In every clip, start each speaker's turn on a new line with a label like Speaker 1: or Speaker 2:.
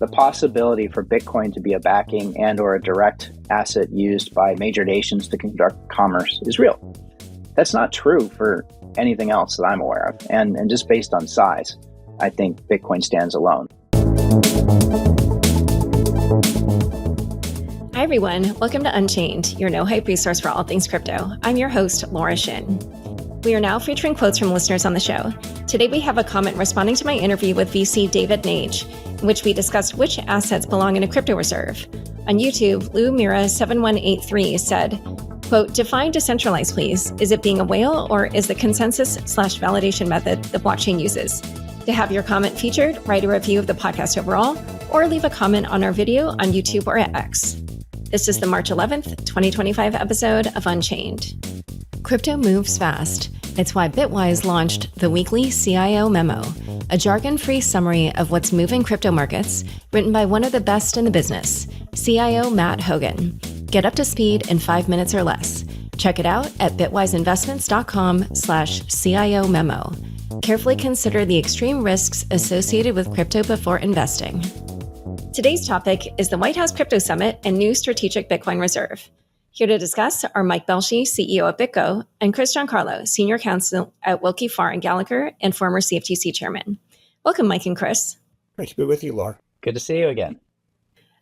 Speaker 1: the possibility for Bitcoin to be a backing and or a direct asset used by major nations to conduct commerce is real. That's not true for anything else that I'm aware of. And just based on size, I think Bitcoin stands alone.
Speaker 2: Hi, everyone. Welcome to Unchained, your no-hype resource for all things crypto. I'm your host, Laura Shin. We are now featuring quotes from listeners on the show. Today, we have a comment responding to my interview with VC David Nage, in which we discussed which assets belong in a crypto reserve. On YouTube, Lou Mira 7183 said, quote, define decentralized, please. Is it being a whale or is the consensus/validation method the blockchain uses? To have your comment featured, write a review of the podcast overall, or leave a comment on our video on YouTube or at X. This is the March 11th, 2025 episode of Unchained. Crypto moves fast. It's why Bitwise launched the weekly CIO Memo, a jargon-free summary of what's moving crypto markets, written by one of the best in the business, CIO Matt Hogan. Get up to speed in 5 minutes or less. Check it out at bitwiseinvestments.com/CIO Memo. Carefully consider the extreme risks associated with crypto before investing. Today's topic is the White House Crypto Summit and new strategic Bitcoin reserve. Here to discuss are Mike Belshe, CEO of BitGo, and Chris Giancarlo, Senior Counsel at Wilkie Farr & Gallagher and former CFTC Chairman. Welcome, Mike and Chris.
Speaker 3: Great to be with you, Laura.
Speaker 1: Good to see you again.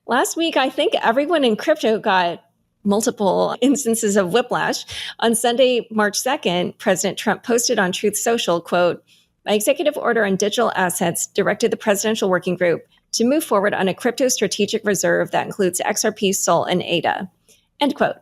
Speaker 2: Last week, I think everyone in crypto got multiple instances of whiplash. On Sunday, March 2nd, President Trump posted on Truth Social, quote, my executive order on digital assets directed the Presidential Working Group to move forward on a crypto strategic reserve that includes XRP, SOL, and ADA. End quote.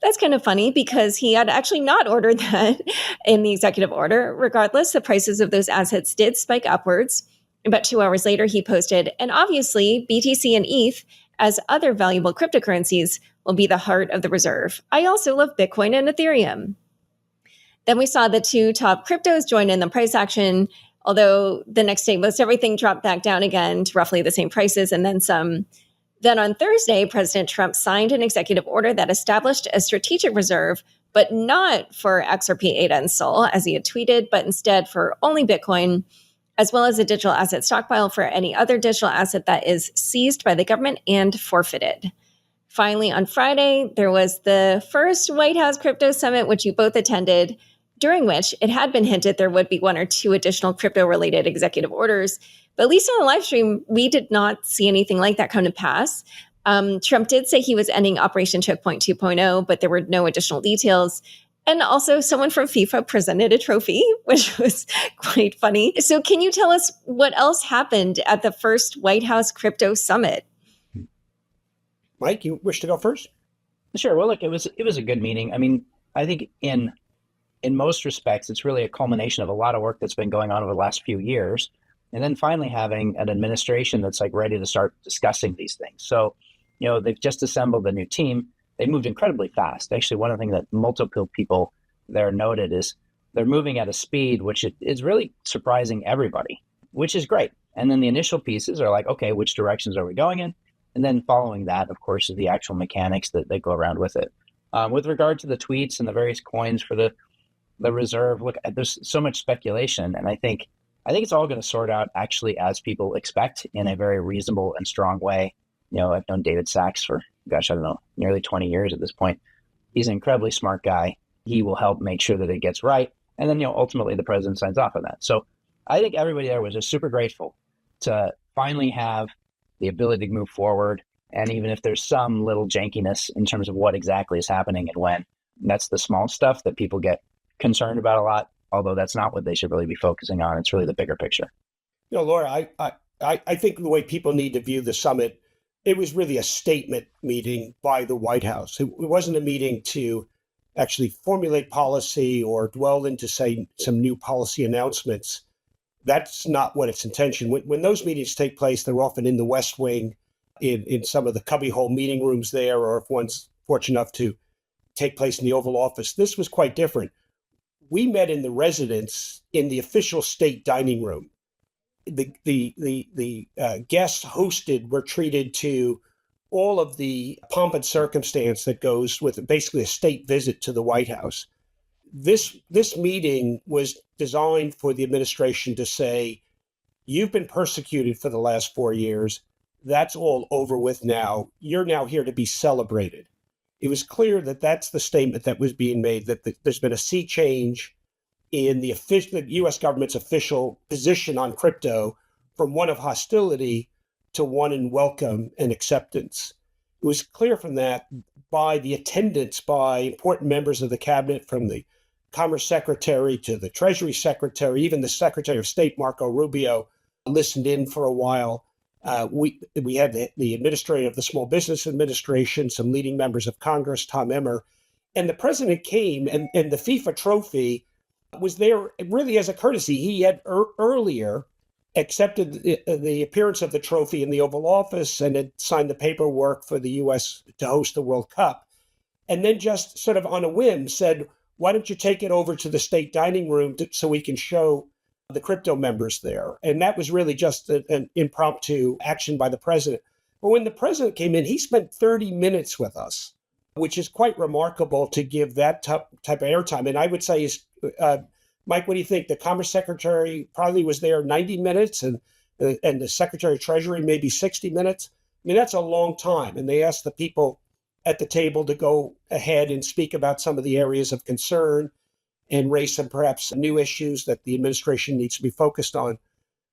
Speaker 2: That's kind of funny because he had actually not ordered that in the executive order. Regardless, the prices of those assets did spike upwards. About 2 hours later, he posted, and obviously BTC and ETH, as other valuable cryptocurrencies, will be the heart of the reserve. I also love Bitcoin and Ethereum. Then we saw the two top cryptos join in the price action, although the next day, most everything dropped back down again to roughly the same prices and then some. Then on Thursday, President Trump signed an executive order that established a strategic reserve, but not for XRP, ADA, and SOL, as he had tweeted, but instead for only Bitcoin, as well as a digital asset stockpile for any other digital asset that is seized by the government and forfeited. Finally, on Friday, there was the first White House Crypto Summit, which you both attended, during which it had been hinted there would be 1 or 2 additional crypto-related executive orders. But at least on the live stream, we did not see anything like that come to pass. Trump did say he was ending Operation Checkpoint 2.0, but there were no additional details. And also someone from FIFA presented a trophy, which was quite funny. So can you tell us what else happened at the first White House Crypto Summit?
Speaker 3: Mike, you wish to go first?
Speaker 1: Sure. Well, look, it was a good meeting. I mean, I think in most respects, it's really a culmination of a lot of work that's been going on over the last few years. And then finally having an administration that's like ready to start discussing these things. So, they've just assembled a new team. They moved incredibly fast. Actually, one of the things that multiple people there noted is they're moving at a speed which is really surprising everybody, which is great. And then the initial pieces are like, okay, which directions are we going in? And then following that, of course, is the actual mechanics that go around with it. With regard to the tweets and the various coins for the reserve, look, there's so much speculation, and I think it's all going to sort out actually as people expect in a very reasonable and strong way. I've known David Sachs for, nearly 20 years at this point. He's an incredibly smart guy. He will help make sure that it gets right. And then, ultimately the president signs off on that. So I think everybody there was just super grateful to finally have the ability to move forward. And even if there's some little jankiness in terms of what exactly is happening and when, that's the small stuff that people get concerned about a lot. Although that's not what they should really be focusing on. It's really the bigger picture.
Speaker 3: Laura, I think the way people need to view the summit, it was really a statement meeting by the White House. It wasn't a meeting to actually formulate policy or dwell into, say, some new policy announcements. That's not what its intention. When those meetings take place, they're often in the West Wing, in some of the cubbyhole meeting rooms there, or if one's fortunate enough to take place in the Oval Office. This was quite different. We met in the residence in the official state dining room. The guests hosted were treated to all of the pomp and circumstance that goes with basically a state visit to the White House. This meeting was designed for the administration to say, you've been persecuted for the last 4 years. that's all over with now. You're now here to be celebrated. It was clear that that's the statement that was being made, that there's been a sea change in the U.S. government's official position on crypto from one of hostility to one in welcome and acceptance. It was clear from that by the attendance by important members of the cabinet, from the Commerce Secretary to the Treasury Secretary, even the Secretary of State, Marco Rubio, listened in for a while. We had the administrator of the Small Business Administration, some leading members of Congress, Tom Emmer, and the president came, and the FIFA trophy was there really as a courtesy. He had earlier accepted the appearance of the trophy in the Oval Office and had signed the paperwork for the U.S. to host the World Cup, and then just sort of on a whim said, why don't you take it over to the state dining room so we can show the crypto members there? And that was really just an impromptu action by the president. But when the president came in, he spent 30 minutes with us, which is quite remarkable to give that type of airtime. And I would say, Mike, what do you think? The Commerce Secretary probably was there 90 minutes and the Secretary of Treasury maybe 60 minutes. I mean, that's a long time. And they asked the people at the table to go ahead and speak about some of the areas of concern and raise some perhaps new issues that the administration needs to be focused on.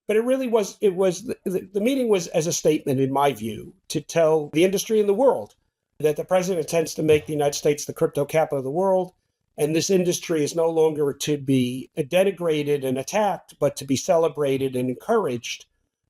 Speaker 3: But it really was, the meeting was as a statement, in my view, to tell the industry and the world that the president intends to make the United States the crypto capital of the world. And this industry is no longer to be denigrated and attacked, but to be celebrated and encouraged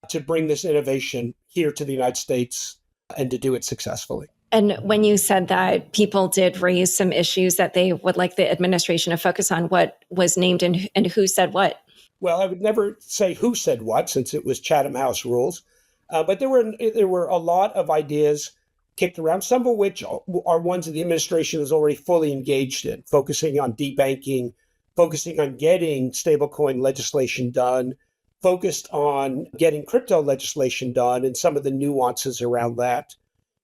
Speaker 3: to bring this innovation here to the United States and to do it successfully.
Speaker 2: And when you said that people did raise some issues that they would like the administration to focus on, what was named and who said what?
Speaker 3: Well, I would never say who said what, since it was Chatham House rules. But there were a lot of ideas kicked around, some of which are ones that the administration is already fully engaged in, focusing on debanking, focusing on getting stablecoin legislation done, focused on getting crypto legislation done, and some of the nuances around that.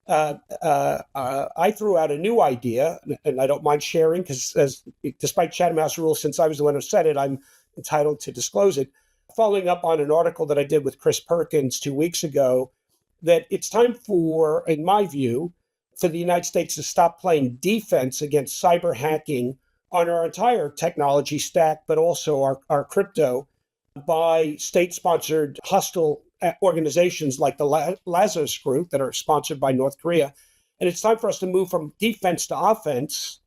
Speaker 3: I threw out a new idea, and I don't mind sharing because, despite Chatham House rules, since I was the one who said it, I'm entitled to disclose it. Following up on an article that I did with Chris Perkins 2 weeks ago, that it's time for, in my view, for the United States to stop playing defense against cyber hacking on our entire technology stack, but also our crypto, by state-sponsored hostile organizations like the Lazarus Group that are sponsored by North Korea. And it's time for us to move from defense to offense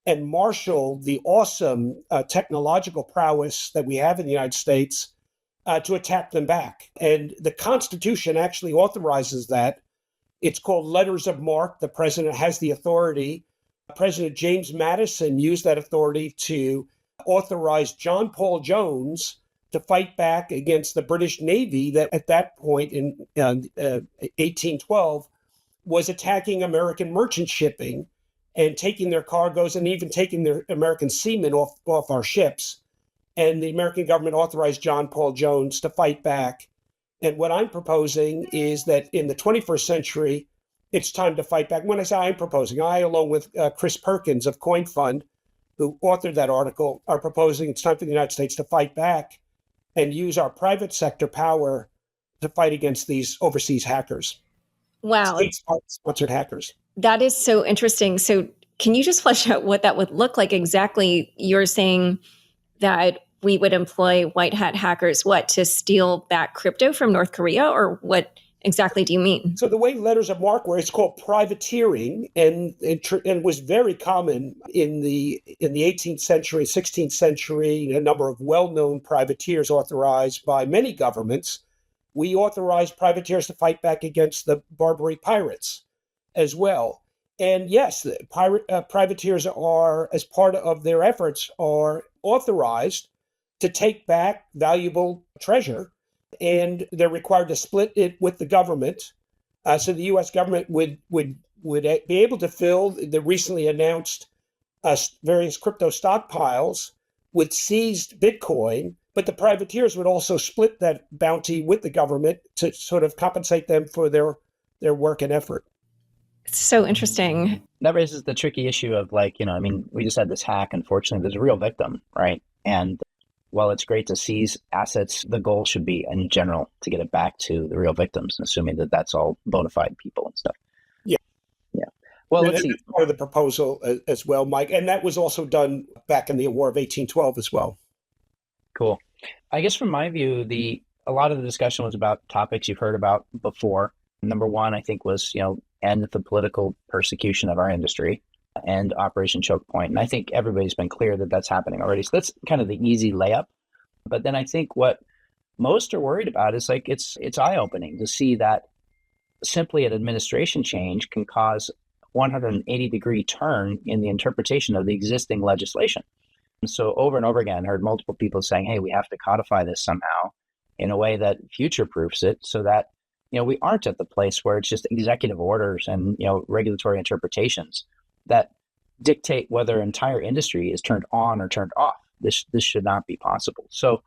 Speaker 3: and marshal the awesome technological prowess that we have in the United States to attack them back. And the Constitution actually authorizes that. It's called letters of marque. The president has the authority. President James Madison used that authority to authorize John Paul Jones to fight back against the British Navy that at that point in 1812 was attacking American merchant shipping and taking their cargoes and even taking their American seamen off our ships. And the American government authorized John Paul Jones to fight back. And what I'm proposing is that in the 21st century, it's time to fight back. When I say I'm proposing, I, along with Chris Perkins of Coin Fund, who authored that article, are proposing it's time for the United States to fight back and use our private sector power to fight against these overseas hackers.
Speaker 2: Wow.
Speaker 3: State-sponsored hackers.
Speaker 2: That is so interesting. So can you just flesh out what that would look like exactly? You're saying that we would employ white hat hackers, to steal back crypto from North Korea, or what exactly do you mean?
Speaker 3: So the way letters of marque were, it's called privateering, and was very common in the 18th century, 16th century. A number of well-known privateers authorized by many governments. We authorized privateers to fight back against the Barbary pirates as well. And yes, the privateers are, as part of their efforts, are authorized to take back valuable treasure, and they're required to split it with the government. So the U.S. government would be able to fill the recently announced various crypto stockpiles with seized Bitcoin, but the privateers would also split that bounty with the government to sort of compensate them for their work and effort.
Speaker 2: It's so interesting.
Speaker 1: That raises the tricky issue of we just had this hack. Unfortunately, there's a real victim, right? And while it's great to seize assets, the goal should be, in general, to get it back to the real victims, assuming that that's all bona fide people and stuff.
Speaker 3: Yeah.
Speaker 1: Yeah. Well,
Speaker 3: and
Speaker 1: let's see.
Speaker 3: that's part of the proposal as well, Mike. And that was also done back in the War of 1812 as well.
Speaker 1: Cool. I guess from my view, a lot of the discussion was about topics you've heard about before. Number one, I think, was, end the political persecution of our industry and Operation Choke Point. And I think everybody's been clear that that's happening already. So that's kind of the easy layup. But then I think what most are worried about is it's eye-opening to see that simply an administration change can cause 180-degree turn in the interpretation of the existing legislation. And so over and over again, I heard multiple people saying, hey, we have to codify this somehow in a way that future-proofs it so that we aren't at the place where it's just executive orders and regulatory interpretations that dictate whether an entire industry is turned on or turned off. This should not be possible. So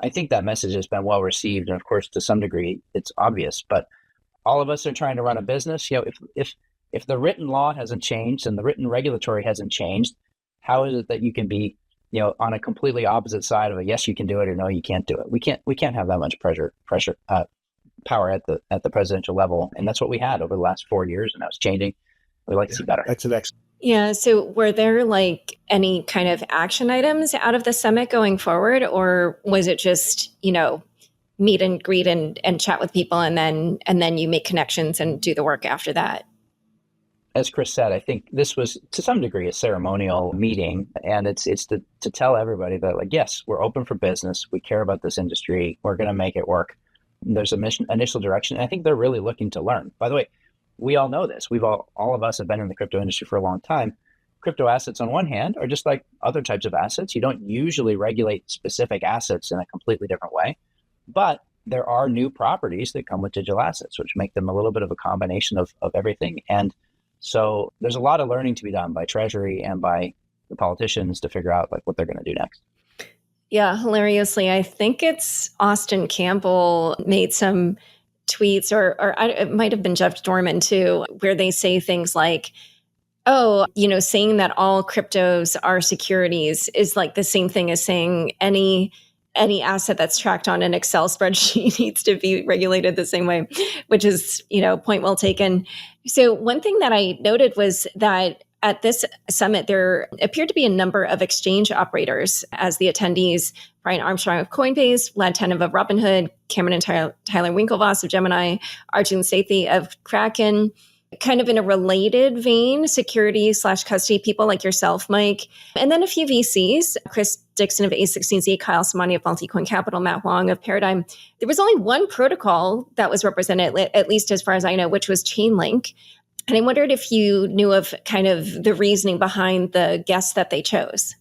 Speaker 1: I think that message has been well received, and of course, to some degree, it's obvious. But all of us are trying to run a business. If the written law hasn't changed and the written regulatory hasn't changed, how is it that you can be on a completely opposite side of a yes, you can do it, or no, you can't do it? We can't have that much power at the presidential level, and that's what we had over the last 4 years, and now it's changing. We like to see better.
Speaker 3: That's an excellent.
Speaker 2: Yeah. So were there any kind of action items out of the summit going forward, or was it just meet and greet and chat with people, and then you make connections and do the work after that?
Speaker 1: As Chris said, I think this was to some degree a ceremonial meeting, and it's to tell everybody that yes, we're open for business. We care about this industry. We're going to make it work. There's a initial direction. And I think they're really looking to learn. By the way, we all know this. All of us have been in the crypto industry for a long time. Crypto assets, on one hand, are just like other types of assets. You don't usually regulate specific assets in a completely different way. But there are new properties that come with digital assets, which make them a little bit of a combination of everything. And so there's a lot of learning to be done by Treasury and by the politicians to figure out what they're going to do next.
Speaker 2: Yeah, hilariously, I think it's Austin Campbell made some tweets, or it might have been Jeff Dorman too, where they say things like, saying that all cryptos are securities is the same thing as saying any asset that's tracked on an Excel spreadsheet needs to be regulated the same way, which is, point well taken. So one thing that I noted was that at this summit, there appeared to be a number of exchange operators as the attendees. Brian Armstrong of Coinbase, Lad Tenev of Robinhood, Cameron and Tyler Winklevoss of Gemini, Arjun Sethi of Kraken. Kind of in a related vein, security/custody people like yourself, Mike, and then a few VCs, Chris Dixon of A16Z, Kyle Samani of Multicoin Capital, Matt Wong of Paradigm. There was only one protocol that was represented, at least as far as I know, which was Chainlink. And I wondered if you knew of kind of the reasoning behind the guests that they chose.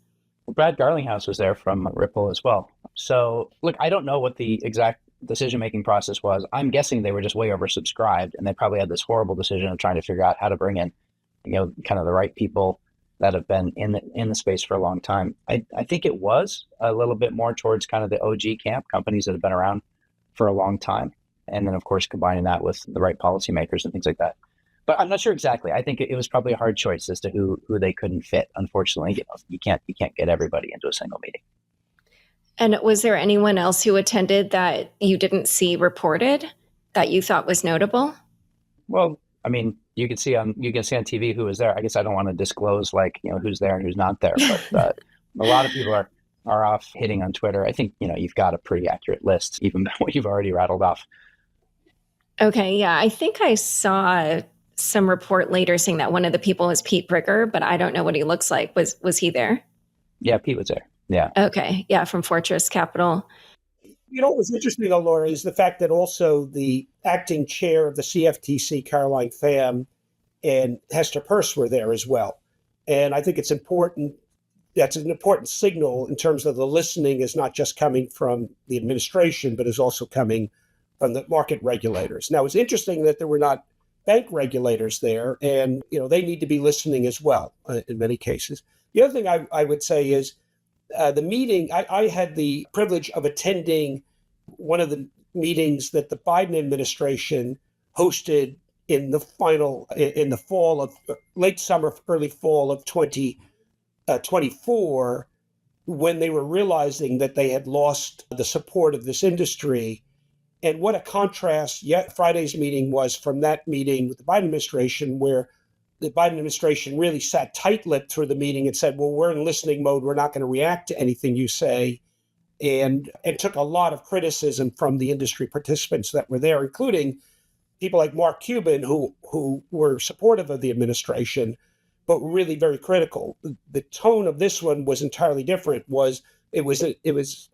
Speaker 1: Well, Brad Garlinghouse was there from Ripple as well. So look, I don't know what the exact decision-making process was. I'm guessing they were just way oversubscribed, and they probably had this horrible decision of trying to figure out how to bring in, kind of the right people that have been in the space for a long time. I think it was a little bit more towards kind of the OG camp, companies that have been around for a long time. And then, of course, combining that with the right policymakers and things like that. But I'm not sure exactly. I think it was probably a hard choice as to who they couldn't fit. Unfortunately, you can't get everybody into a single meeting.
Speaker 2: And was there anyone else who attended that you didn't see reported that you thought was notable?
Speaker 1: Well, I mean, you can see on TV who was there. I guess I don't want to disclose who's there and who's not there, but a lot of people are off hitting on Twitter. I think you've got a pretty accurate list, even what you've already rattled off.
Speaker 2: Okay, yeah, I think I saw some report later saying that one of the people was Pete Bricker, but I don't know what he looks like. Was he there?
Speaker 1: Yeah, Pete was there. Yeah.
Speaker 2: Okay. Yeah, from Fortress Capital.
Speaker 3: What was interesting, though, Laura, is the fact that also the acting chair of the CFTC, Caroline Pham, and Hester Peirce were there as well. And I think it's important. That's an important signal in terms of the listening is not just coming from the administration, but is also coming from the market regulators. Now, it's interesting that there were not bank regulators there, and they need to be listening as well in many cases. The other thing I would say is the meeting. I had the privilege of attending one of the meetings that the Biden administration hosted in the fall of late summer, early fall of 2024, when they were realizing that they had lost the support of this industry. And what a contrast yet Friday's meeting was from that meeting with the Biden administration, where the Biden administration really sat tight-lipped through the meeting and said, well, we're in listening mode. We're not going to react to anything you say. And took a lot of criticism from the industry participants that were there, including people like Mark Cuban, who were supportive of the administration, but were really very critical. The tone of this one was entirely different. It was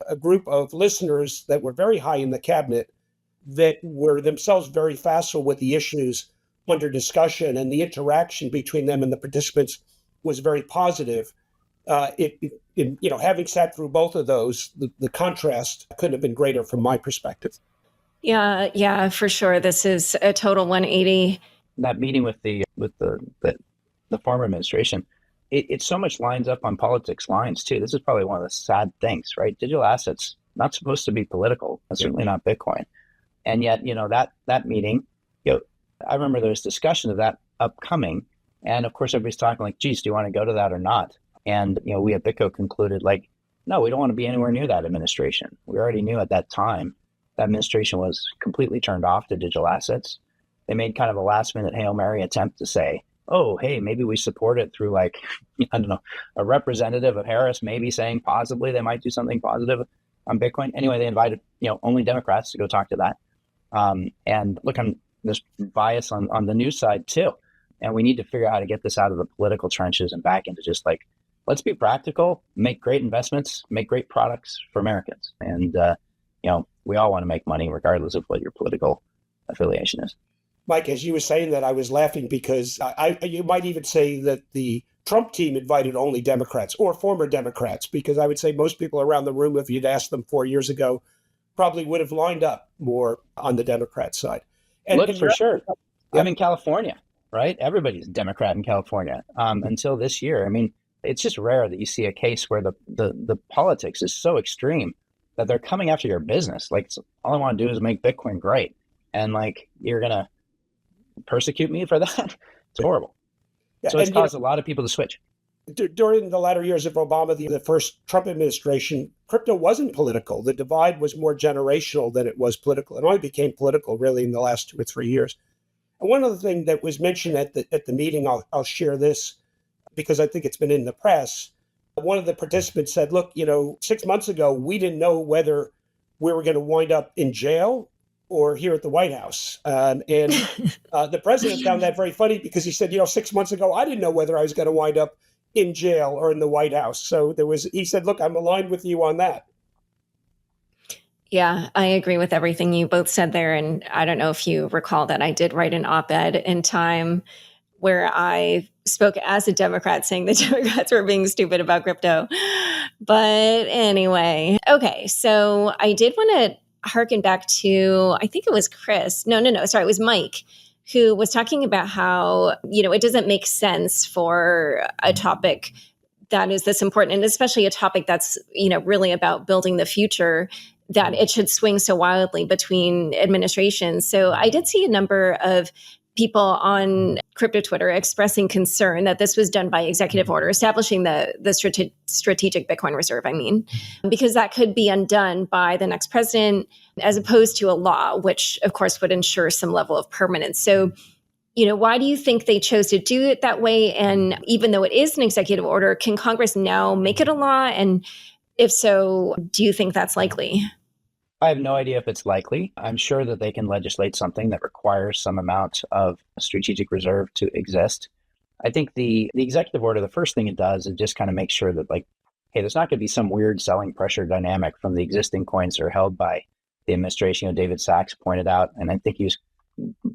Speaker 3: a group of listeners that were very high in the cabinet that were themselves very facile with the issues under discussion, and the interaction between them and the participants was very positive. Having sat through both of those, the contrast couldn't have been greater from my perspective.
Speaker 2: Yeah, for sure. This is a total 180.
Speaker 1: That meeting with the former administration, it so much lines up on politics lines too. This is probably one of the sad things, right? Digital assets not supposed to be political, and certainly not Bitcoin, and yet that meeting, I remember there was discussion of that upcoming, and of course everybody's talking like, geez, do you want to go to that or not? And we at BitGo concluded like, no, we don't want to be anywhere near that administration. We already knew at that time that administration was completely turned off to digital assets. They made kind of a last minute Hail Mary attempt to say, oh, hey, maybe we support it through like, I don't know, a representative of Harris maybe saying possibly they might do something positive on Bitcoin. Anyway, they invited, only Democrats to go talk to that. And look, there's bias on the news side too. And we need to figure out how to get this out of the political trenches and back into just like, let's be practical, make great investments, make great products for Americans. And, we all want to make money regardless of what your political affiliation is.
Speaker 3: Mike, as you were saying that, I was laughing because you might even say that the Trump team invited only Democrats or former Democrats, because I would say most people around the room, if you'd asked them 4 years ago, probably would have lined up more on the Democrat side.
Speaker 1: And for sure. Yeah. I'm in California, right? Everybody's Democrat in California until this year. I mean, it's just rare that you see a case where the politics is so extreme that they're coming after your business. Like, all I want to do is make Bitcoin great. And like, you're going to persecute me for that? It's horrible. Yeah, so it's caused a lot of people to switch.
Speaker 3: During the latter years of Obama, the first Trump administration, crypto wasn't political. The divide was more generational than it was political. It only became political really in the last 2 or 3 years. And one other thing that was mentioned at the meeting, I'll share this because I think it's been in the press. One of the participants said, look, 6 months ago, we didn't know whether we were going to wind up in jail or here at the White House. And the president found that very funny because he said, 6 months ago, I didn't know whether I was going to wind up in jail or in the White House. So he said, look, I'm aligned with you on that.
Speaker 2: Yeah, I agree with everything you both said there. And I don't know if you recall that I did write an op-ed in Time where I spoke as a Democrat saying the Democrats were being stupid about crypto. But anyway, okay. So I did want to harken back to, I think it was Chris. No, sorry, it was Mike, who was talking about how, it doesn't make sense for a topic that is this important, and especially a topic that's, really about building the future, that it should swing so wildly between administrations. So I did see a number of people on crypto Twitter expressing concern that this was done by executive order, establishing the strategic Bitcoin reserve, because that could be undone by the next president, as opposed to a law, which of course would ensure some level of permanence. So, why do you think they chose to do it that way? And even though it is an executive order, can Congress now make it a law? And if so, do you think that's likely?
Speaker 1: I have no idea if it's likely. I'm sure that they can legislate something that requires some amount of strategic reserve to exist. I think the executive order, the first thing it does is just kind of make sure that, like, hey, there's not going to be some weird selling pressure dynamic from the existing coins that are held by the administration. David Sachs pointed out, and I think he was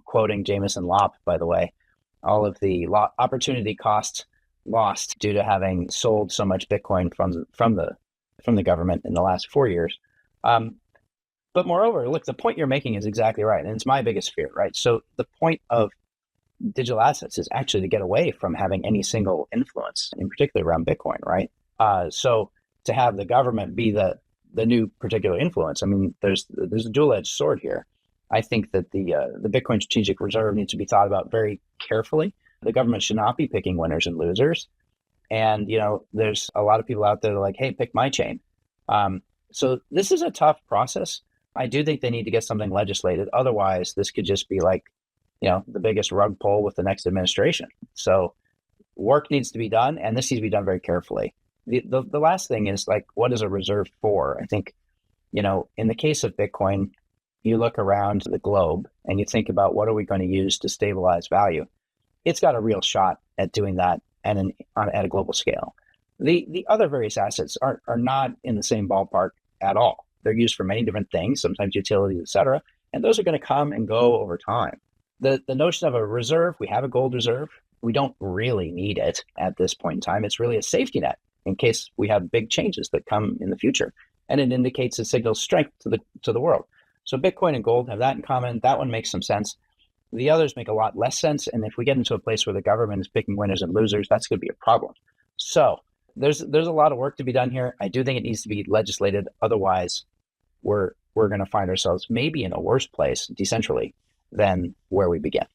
Speaker 1: quoting Jameson Lopp, by the way, all of the opportunity cost lost due to having sold so much Bitcoin from the government in the last 4 years. But moreover, look, the point you're making is exactly right. And it's my biggest fear, right? So the point of digital assets is actually to get away from having any single influence, in particular around Bitcoin, right? So to have the government be the new particular influence, there's a dual-edged sword here. I think that the Bitcoin strategic reserve needs to be thought about very carefully. The government should not be picking winners and losers. And, there's a lot of people out there that are like, hey, pick my chain. So this is a tough process. I do think they need to get something legislated. Otherwise, this could just be like, the biggest rug pull with the next administration. So work needs to be done, and this needs to be done very carefully. The last thing is like, what is a reserve for? I think, in the case of Bitcoin, you look around the globe and you think about what are we going to use to stabilize value. It's got a real shot at doing that at a global scale. The other various assets are not in the same ballpark at all. They're used for many different things, sometimes utilities, et cetera, and those are going to come and go over time. The notion of a reserve, we have a gold reserve. We don't really need it at this point in time. It's really a safety net in case we have big changes that come in the future. And it indicates, it signals strength to the world. So Bitcoin and gold have that in common. That one makes some sense. The others make a lot less sense. And if we get into a place where the government is picking winners and losers, that's going to be a problem. So there's a lot of work to be done here. I do think it needs to be legislated. Otherwise, we're going to find ourselves maybe in a worse place decentrally than where we began.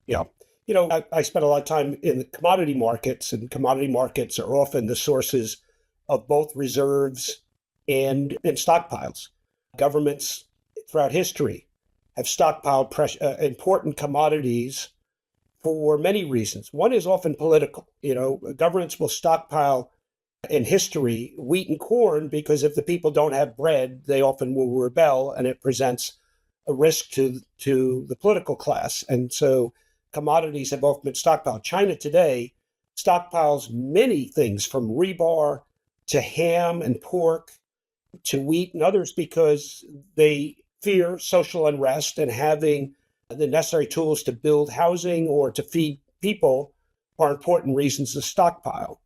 Speaker 3: Yeah. I spent a lot of time in the commodity markets, and commodity markets are often the sources of both reserves and stockpiles. Governments throughout history have stockpiled important commodities for many reasons. One is often political. Governments will stockpile in history wheat and corn because if the people don't have bread, they often will rebel, and it presents a risk to the political class. And so commodities have often been stockpiled. China today stockpiles many things from rebar to ham and pork to wheat and others because they fear social unrest, and having the necessary tools to build housing or to feed people are important reasons to stockpile.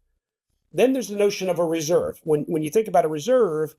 Speaker 3: Then there's the notion of a reserve. When you think about a reserve,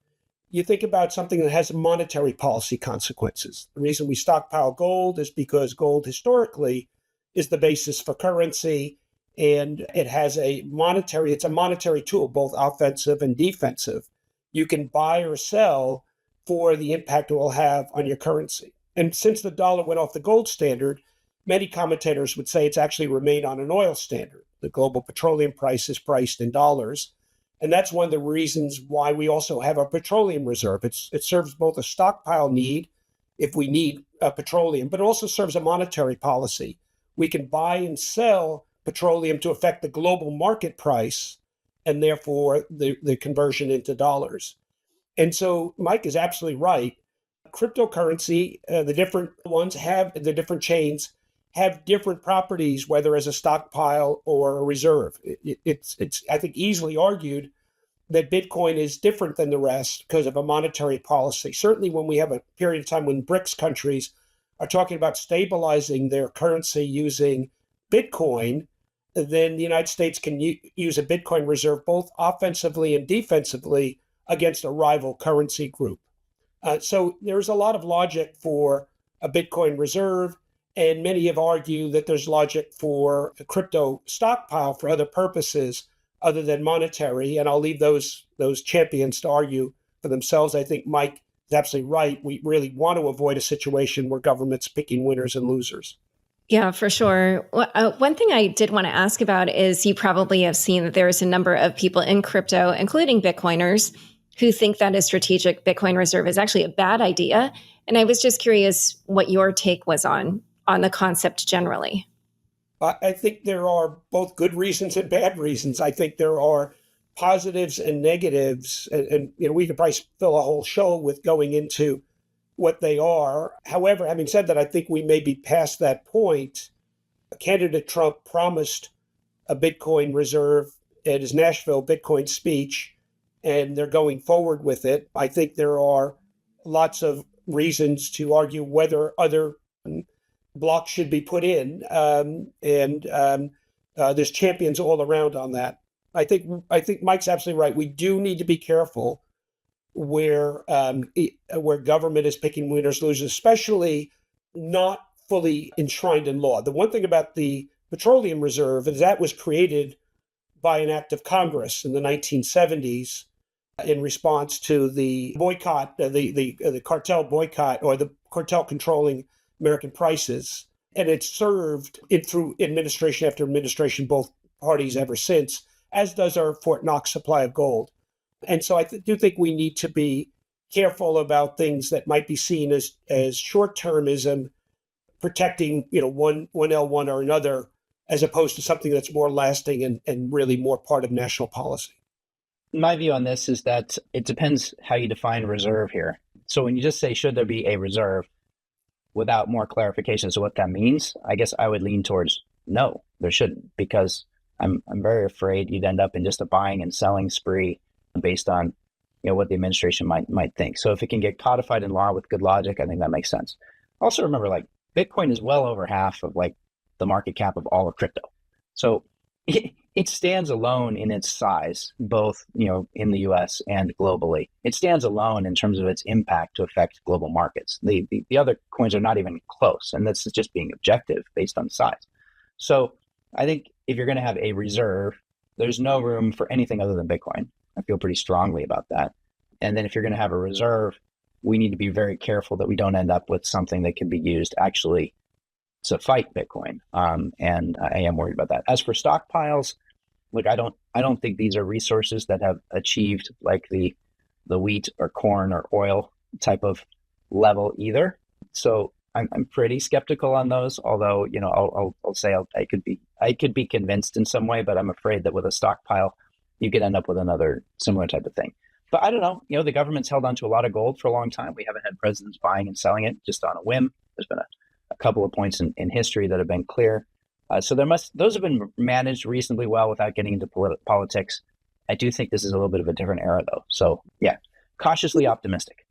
Speaker 3: you think about something that has monetary policy consequences. The reason we stockpile gold is because gold historically is the basis for currency, and it's a monetary tool, both offensive and defensive. You can buy or sell for the impact it will have on your currency. And since the dollar went off the gold standard, many commentators would say it's actually remained on an oil standard. The global petroleum price is priced in dollars. And that's one of the reasons why we also have a petroleum reserve. It serves both a stockpile need if we need petroleum, but it also serves a monetary policy. We can buy and sell petroleum to affect the global market price and therefore the conversion into dollars. And so Mike is absolutely right. Cryptocurrency, the different ones the different chains have different properties, whether as a stockpile or a reserve. It's I think, easily argued that Bitcoin is different than the rest because of a monetary policy. Certainly when we have a period of time when BRICS countries are talking about stabilizing their currency using Bitcoin, then the United States can use a Bitcoin reserve both offensively and defensively against a rival currency group. So there's a lot of logic for a Bitcoin reserve, and many have argued that there's logic for a crypto stockpile for other purposes other than monetary, and I'll leave those champions to argue for themselves. I think Mike is absolutely right. We really want to avoid a situation where government's picking winners and losers.
Speaker 2: Yeah, for sure. One thing I did want to ask about is you probably have seen that there's a number of people in crypto, including Bitcoiners, who think that a strategic Bitcoin reserve is actually a bad idea. And I was just curious what your take was on the concept generally.
Speaker 3: I think there are both good reasons and bad reasons. I think there are positives and negatives, and we could probably fill a whole show with going into what they are. However, having said that, I think we may be past that point. Candidate Trump promised a Bitcoin reserve at his Nashville Bitcoin speech, and they're going forward with it. I think there are lots of reasons to argue whether other blocks should be put in, and there's champions all around on that. I think Mike's absolutely right. We do need to be careful where government is picking winners, losers, especially not fully enshrined in law. The one thing about the petroleum reserve is that was created by an act of Congress in the 1970s in response to the boycott, the cartel boycott, or the cartel controlling American prices. And it served through administration after administration, both parties ever since, as does our Fort Knox supply of gold. And so do think we need to be careful about things that might be seen as short-termism, protecting one L1 or another, as opposed to something that's more lasting and really more part of national policy.
Speaker 1: My view on this is that it depends how you define reserve here. So when you just say, should there be a reserve, without more clarification as to what that means, I guess I would lean towards no, there shouldn't, because I'm very afraid you'd end up in just a buying and selling spree based on what the administration might think. So if it can get codified in law with good logic, I think that makes sense. Also remember, Bitcoin is well over half of the market cap of all of crypto. So it stands alone in its size, both in the US and globally. It stands alone in terms of its impact to affect global markets. The other coins are not even close, and this is just being objective based on size. So I think if you're going to have a reserve, there's no room for anything other than Bitcoin. I feel pretty strongly about that. And then if you're going to have a reserve, we need to be very careful that we don't end up with something that can be used actually to fight Bitcoin. And I am worried about that. As for stockpiles, I don't think these are resources that have achieved the wheat or corn or oil type of level either. So I'm pretty skeptical on those. Although I'll say I could be convinced in some way, but I'm afraid that with a stockpile, you could end up with another similar type of thing. But I don't know. The government's held on to a lot of gold for a long time. We haven't had presidents buying and selling it just on a whim. There's been a couple of points in history that have been clear. So those have been managed reasonably well without getting into politics. I do think this is a little bit of a different era, though. So yeah, cautiously optimistic.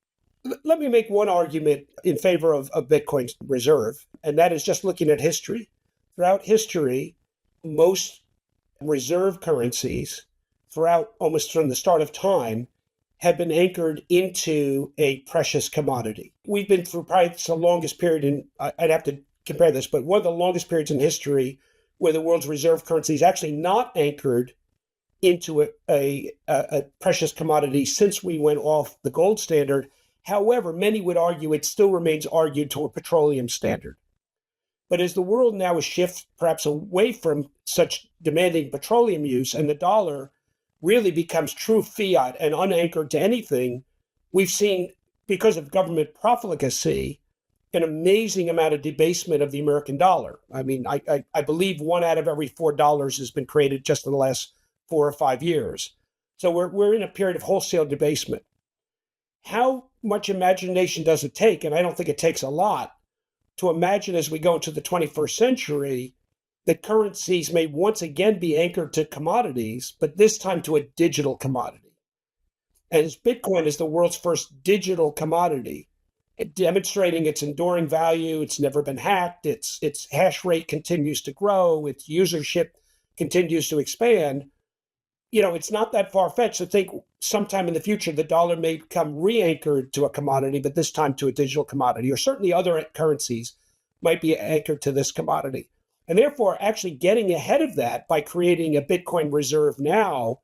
Speaker 3: Let me make one argument in favor of Bitcoin's reserve, and that is just looking at history. Throughout history, most reserve currencies, throughout almost from the start of time, have been anchored into a precious commodity. We've been through probably the longest period, and I'd have to compare this, but one of the longest periods in history where the world's reserve currency is actually not anchored into a precious commodity since we went off the gold standard. However, many would argue it still remains argued to a petroleum standard. But as the world now is shifted perhaps away from such demanding petroleum use, and the dollar really becomes true fiat and unanchored to anything, we've seen, because of government profligacy, an amazing amount of debasement of the American dollar. I mean, I believe $1 out of every $4 has been created just in the last 4 or 5 years. So we're in a period of wholesale debasement. How much imagination does it take? And I don't think it takes a lot to imagine, as we go into the 21st century, that currencies may once again be anchored to commodities, but this time to a digital commodity. And as Bitcoin is the world's first digital commodity, demonstrating its enduring value, it's never been hacked, its hash rate continues to grow, its usership continues to expand. It's not that far-fetched to think sometime in the future the dollar may become re-anchored to a commodity, but this time to a digital commodity, or certainly other currencies might be anchored to this commodity. And therefore, actually getting ahead of that by creating a Bitcoin reserve now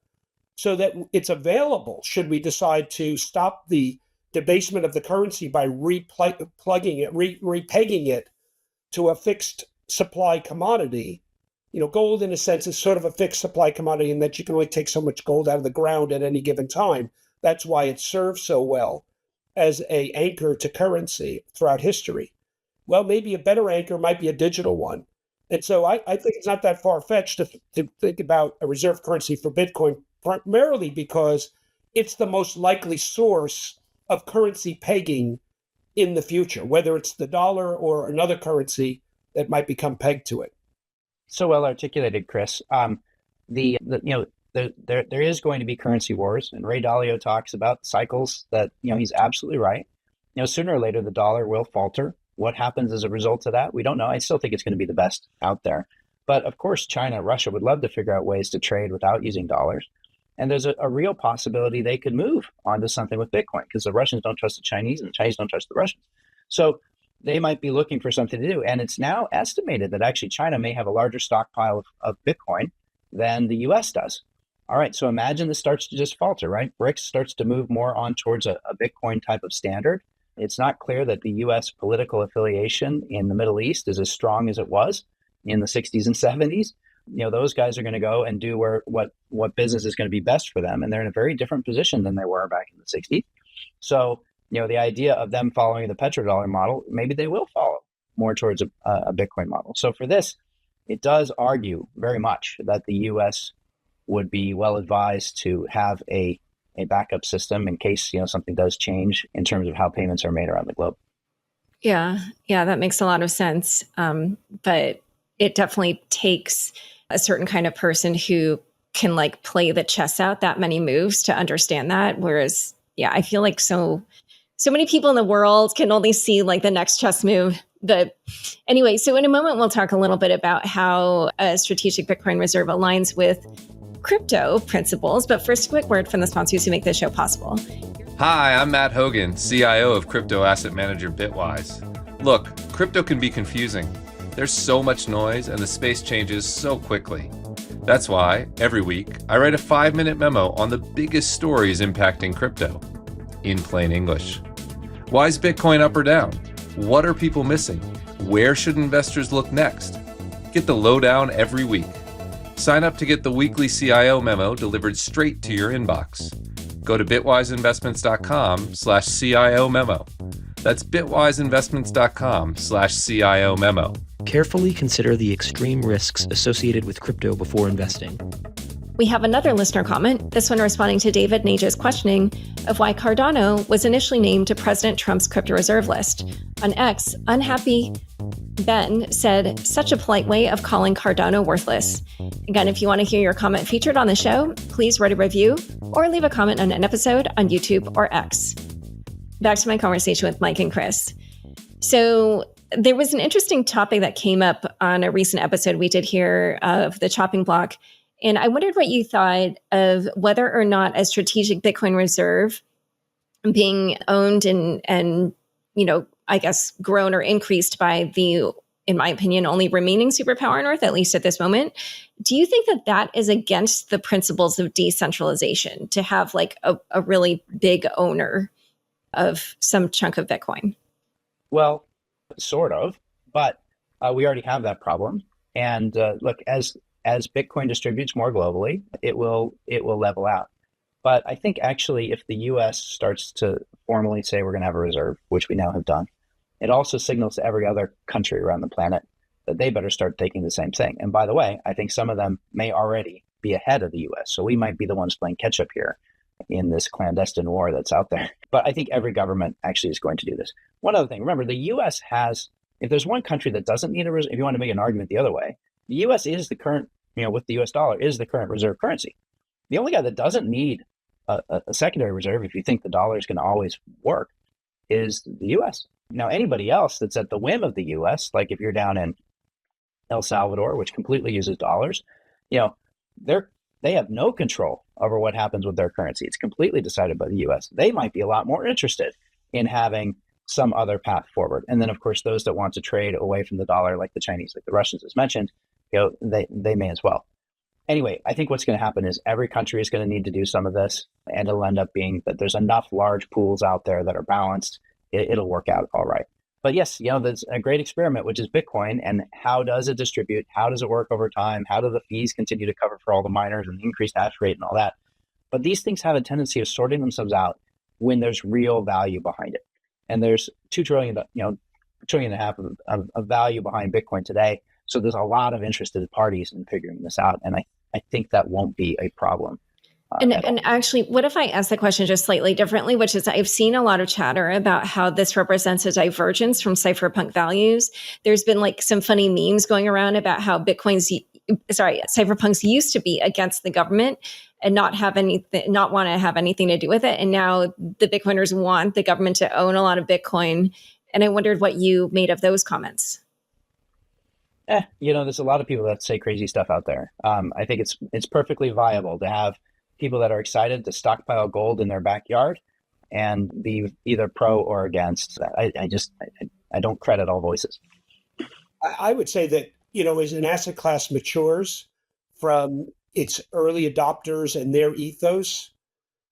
Speaker 3: so that it's available should we decide to stop the debasement of the currency by repegging it to a fixed supply commodity. Gold, in a sense, is sort of a fixed supply commodity in that you can only take so much gold out of the ground at any given time. That's why it serves so well as an anchor to currency throughout history. Well, maybe a better anchor might be a digital one. And so I think it's not that far-fetched to think about a reserve currency for Bitcoin, primarily because it's the most likely source of currency pegging in the future, whether it's the dollar or another currency that might become pegged to it.
Speaker 1: So well articulated, Chris. There is going to be currency wars, and Ray Dalio talks about cycles that he's absolutely right. Sooner or later the dollar will falter. What happens as a result of that, we don't know. I still think it's going to be the best out there. But of course, China, Russia would love to figure out ways to trade without using dollars. And there's a real possibility they could move onto something with Bitcoin because the Russians don't trust the Chinese and the Chinese don't trust the Russians. So they might be looking for something to do. And it's now estimated that actually China may have a larger stockpile of Bitcoin than the US does. All right, so imagine this starts to just falter, right? BRICS starts to move more on towards a Bitcoin type of standard. It's not clear that the US political affiliation in the Middle East is as strong as it was in the 60s and 70s. those guys are going to go and do what business is going to be best for them. And they're in a very different position than they were back in the 60s. So, the idea of them following the petrodollar model, maybe they will follow more towards a Bitcoin model. So for this, it does argue very much that the U.S. would be well advised to have a backup system in case, something does change in terms of how payments are made around the globe.
Speaker 2: Yeah, that makes a lot of sense. But it definitely takes a certain kind of person who can play the chess out that many moves to understand that. Whereas, I feel like so many people in the world can only see the next chess move. But anyway, so in a moment, we'll talk a little bit about how a strategic Bitcoin reserve aligns with crypto principles. But first, a quick word from the sponsors who make this show possible.
Speaker 4: Hi, I'm Matt Hogan, CIO of crypto asset manager Bitwise. Look, crypto can be confusing. There's so much noise and the space changes so quickly. That's why, every week, I write a 5-minute memo on the biggest stories impacting crypto, in plain English. Why is Bitcoin up or down? What are people missing? Where should investors look next? Get the lowdown every week. Sign up to get the weekly CIO memo delivered straight to your inbox. Go to bitwiseinvestments.com/CIO memo. That's bitwiseinvestments.com/CIO memo.
Speaker 5: Carefully consider the extreme risks associated with crypto before investing.
Speaker 2: We have another listener comment, this one responding to David Nage's questioning of why Cardano was initially named to President Trump's crypto reserve list. On X, Unhappy Ben said, such a polite way of calling Cardano worthless. Again, if you want to hear your comment featured on the show, please write a review or leave a comment on an episode on YouTube or X. Back to my conversation with Mike and Chris. So there was an interesting topic that came up on a recent episode we did here of the chopping block. And I wondered what you thought of whether or not a strategic Bitcoin reserve being owned and I guess grown or increased by the, in my opinion, only remaining superpower on Earth, at least at this moment. Do you think that that is against the principles of decentralization to have a really big owner of some chunk of Bitcoin?
Speaker 1: Well, sort of, but we already have that problem. And look, as Bitcoin distributes more globally, it will level out. But I think actually if the US starts to formally say we're going to have a reserve, which we now have done, it also signals to every other country around the planet that they better start taking the same thing. And by the way, I think some of them may already be ahead of the US. So we might be the ones playing catch up here in this clandestine war that's out there. But I think every government actually is going to do this. One other thing, remember, the US has, if there's one country that doesn't need a reserve, if you want to make an argument the other way, the US is the current, with the US dollar, is the current reserve currency. The only guy that doesn't need a secondary reserve, if you think the dollar is going to always work, is the US. Now, anybody else that's at the whim of the US, like if you're down in El Salvador, which completely uses dollars, they have no control over what happens with their currency. It's completely decided by the US. They might be a lot more interested in having some other path forward. And then, of course, those that want to trade away from the dollar, like the Chinese, like the Russians, as mentioned, they may as well. Anyway, I think what's going to happen is every country is going to need to do some of this, and it'll end up being that there's enough large pools out there that are balanced. It'll work out all right. But yes, there's a great experiment, which is Bitcoin, and how does it distribute? How does it work over time? How do the fees continue to cover for all the miners and the increased hash rate and all that? But these things have a tendency of sorting themselves out when there's real value behind it. And there's $2 trillion, $1.5 trillion of value behind Bitcoin today. So there's a lot of interested parties in figuring this out. And I think that won't be a problem.
Speaker 2: And actually, what if I ask the question just slightly differently, which is I've seen a lot of chatter about how this represents a divergence from cypherpunk values. There's been some funny memes going around about how cypherpunks used to be against the government and not want to have anything to do with it. And now the Bitcoiners want the government to own a lot of Bitcoin. And I wondered what you made of those comments.
Speaker 1: There's a lot of people that say crazy stuff out there. I think it's perfectly viable to have people that are excited to stockpile gold in their backyard and be either pro or against that. I don't credit all voices.
Speaker 3: I would say that, as an asset class matures from its early adopters and their ethos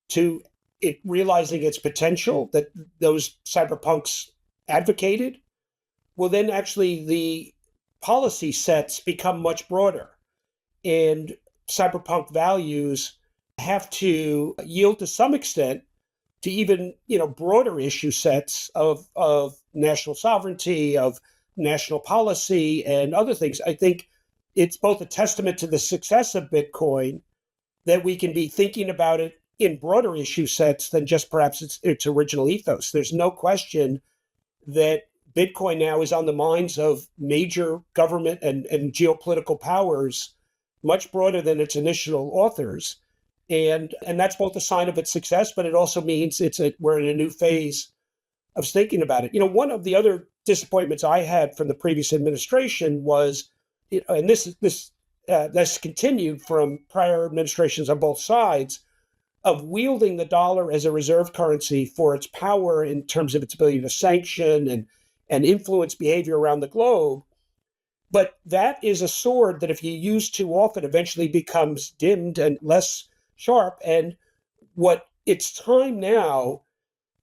Speaker 3: to it realizing its potential that those cyberpunks advocated, well, then actually the policy sets become much broader. and cypherpunk values have to yield to some extent to even, broader issue sets of national sovereignty, of national policy, and other things. I think it's both a testament to the success of Bitcoin that we can be thinking about it in broader issue sets than just perhaps its original ethos. There's no question that Bitcoin now is on the minds of major government and geopolitical powers much broader than its initial authors. And that's both a sign of its success, but it also means we're in a new phase of thinking about it. One of the other disappointments I had from the previous administration was, and this continued from prior administrations on both sides, of wielding the dollar as a reserve currency for its power in terms of its ability to sanction and influence behavior around the globe. But that is a sword that if you use too often, eventually becomes dimmed and less sharp. And it's time now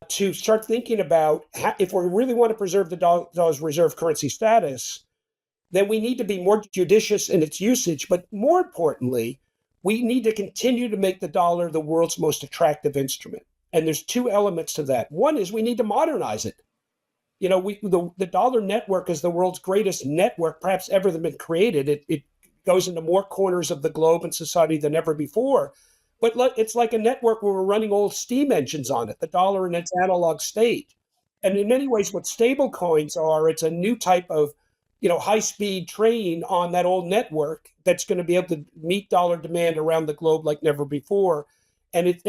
Speaker 3: to start thinking about if we really want to preserve the dollar's reserve currency status, then we need to be more judicious in its usage. But more importantly, we need to continue to make the dollar the world's most attractive instrument. And there's two elements to that. One is we need to modernize it. The dollar network is the world's greatest network, perhaps ever been created. It goes into more corners of the globe and society than ever before. But it's like a network where we're running old steam engines on it, the dollar in its analog state. And in many ways, what stablecoins are, it's a new type of high-speed train on that old network that's going to be able to meet dollar demand around the globe like never before. And it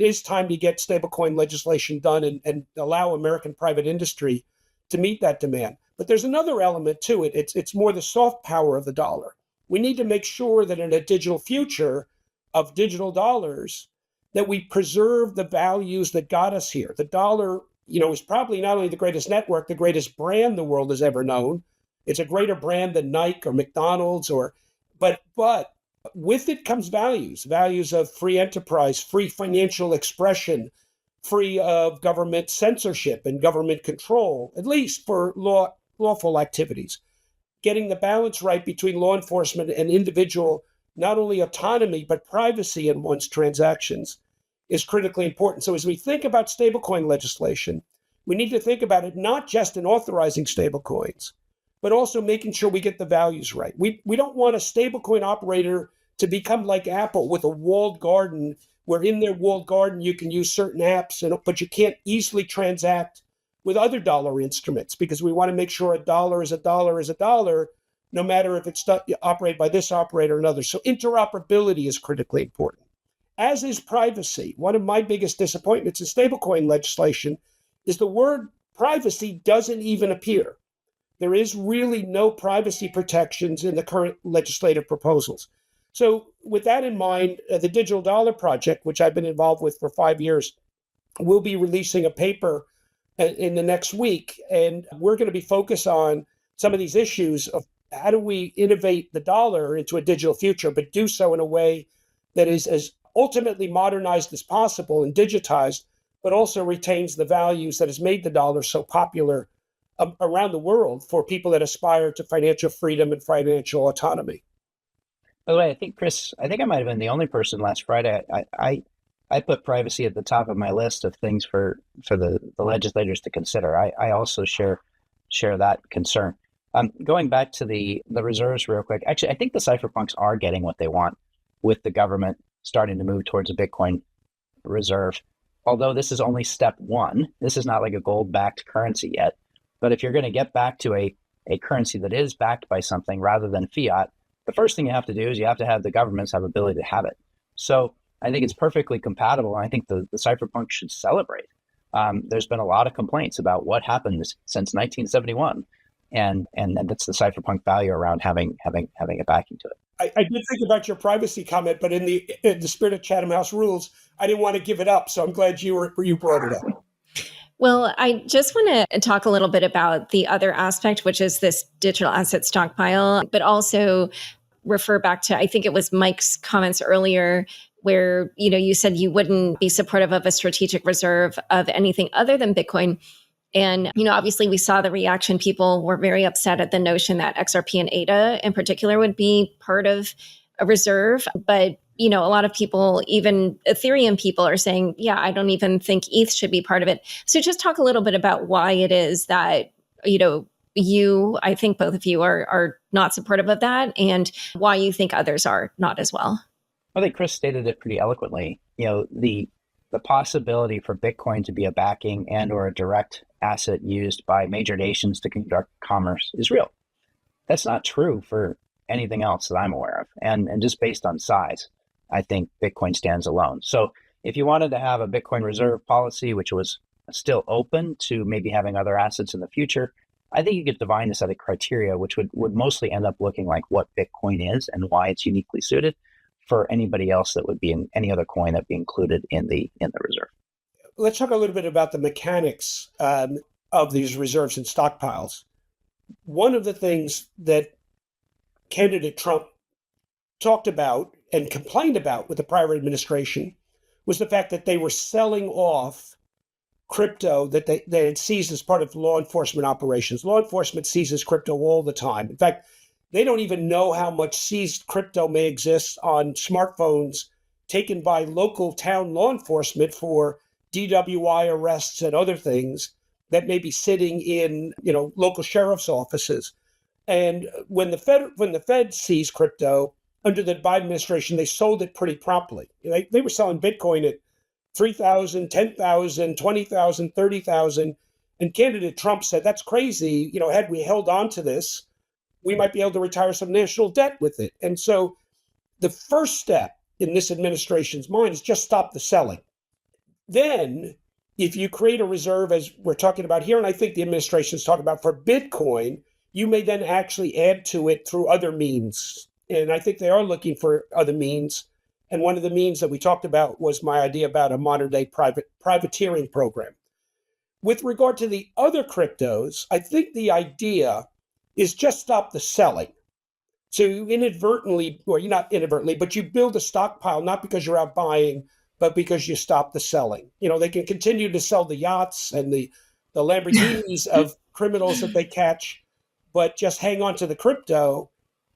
Speaker 3: is time to get stablecoin legislation done and allow American private industry to meet that demand. But there's another element to it. It's more the soft power of the dollar. We need to make sure that in a digital future of digital dollars, that we preserve the values that got us here. The dollar, is probably not only the greatest network, the greatest brand the world has ever known. It's a greater brand than Nike or McDonald's, but with it comes values of free enterprise, free financial expression, free of government censorship and government control, at least for lawful activities. Getting the balance right between law enforcement and individual, not only autonomy, but privacy in one's transactions is critically important. So as we think about stablecoin legislation, we need to think about it not just in authorizing stablecoins, but also making sure we get the values right. We don't want a stablecoin operator to become like Apple with a walled garden, where in their walled garden you can use certain apps, but you can't easily transact with other dollar instruments, because we want to make sure a dollar is a dollar is a dollar, no matter if it's operated by this operator or another. So interoperability is critically important, as is privacy. One of my biggest disappointments in stablecoin legislation is the word privacy doesn't even appear. There is really no privacy protections in the current legislative proposals. So with that in mind, the Digital Dollar Project, which I've been involved with for 5 years, will be releasing a paper in the next week. And we're going to be focused on some of these issues of how do we innovate the dollar into a digital future, but do so in a way that is as ultimately modernized as possible and digitized, but also retains the values that has made the dollar so popular around the world for people that aspire to financial freedom and financial autonomy.
Speaker 1: By the way, I think, Chris, I might have been the only person last Friday. I put privacy at the top of my list of things for the legislators to consider. I also share that concern. Going back to the reserves real quick, actually, I think the cypherpunks are getting what they want with the government starting to move towards a Bitcoin reserve. Although this is only step one, this is not like a gold-backed currency yet. But if you're going to get back to a currency that is backed by something rather than fiat, the first thing you have to do is you have to have the governments have ability to have it. So I think it's perfectly compatible. And I think the cypherpunk should celebrate. There's been a lot of complaints about what happened since 1971. And that's the cypherpunk value around having a backing to it.
Speaker 3: I did think about your privacy comment, but in the spirit of Chatham House rules, I didn't want to give it up. So I'm glad you brought it up.
Speaker 2: Well, I just want to talk a little bit about the other aspect, which is this digital asset stockpile, but also refer back to, I think it was Mike's comments earlier, where, you said you wouldn't be supportive of a strategic reserve of anything other than Bitcoin. And, obviously we saw the reaction. People were very upset at the notion that XRP and ADA in particular would be part of a reserve. But, a lot of people, even Ethereum people, are saying, yeah, I don't even think ETH should be part of it. So just talk a little bit about why it is that, I think both of you are not supportive of that, and why you think others are not as well.
Speaker 1: I think Chris stated it pretty eloquently. The possibility for Bitcoin to be a backing and or a direct asset used by major nations to conduct commerce is real. That's not true for anything else that I'm aware of. And just based on size, I think Bitcoin stands alone. So if you wanted to have a Bitcoin reserve policy, which was still open to maybe having other assets in the future, I think you could define a set of criteria, which would mostly end up looking like what Bitcoin is and why it's uniquely suited for anybody else that would be in any other coin that be included in the reserve.
Speaker 3: Let's talk a little bit about the mechanics of these reserves and stockpiles. One of the things that candidate Trump talked about and complained about with the prior administration was the fact that they were selling off crypto that they had seized as part of law enforcement operations. Law enforcement seizes crypto all the time. In fact, they don't even know how much seized crypto may exist on smartphones taken by local town law enforcement for DWI arrests and other things that may be sitting in, local sheriff's offices. And when the Fed seized crypto under the Biden administration, they sold it pretty promptly. They were selling Bitcoin at 3,000, 10,000, 20,000, 30,000. And candidate Trump said, that's crazy. Had we held on to this, we might be able to retire some national debt with it. And so the first step in this administration's mind is just stop the selling. Then if you create a reserve, as we're talking about here, and I think the administration is talking about for Bitcoin, you may then actually add to it through other means. And I think they are looking for other means. And one of the means that we talked about was my idea about a modern day privateering program. With regard to the other cryptos, I think the idea is just stop the selling. So you inadvertently, or you're not inadvertently, but you build a stockpile, not because you're out buying, but because you stop the selling. They can continue to sell the yachts and the Lamborghinis of criminals that they catch, but just hang on to the crypto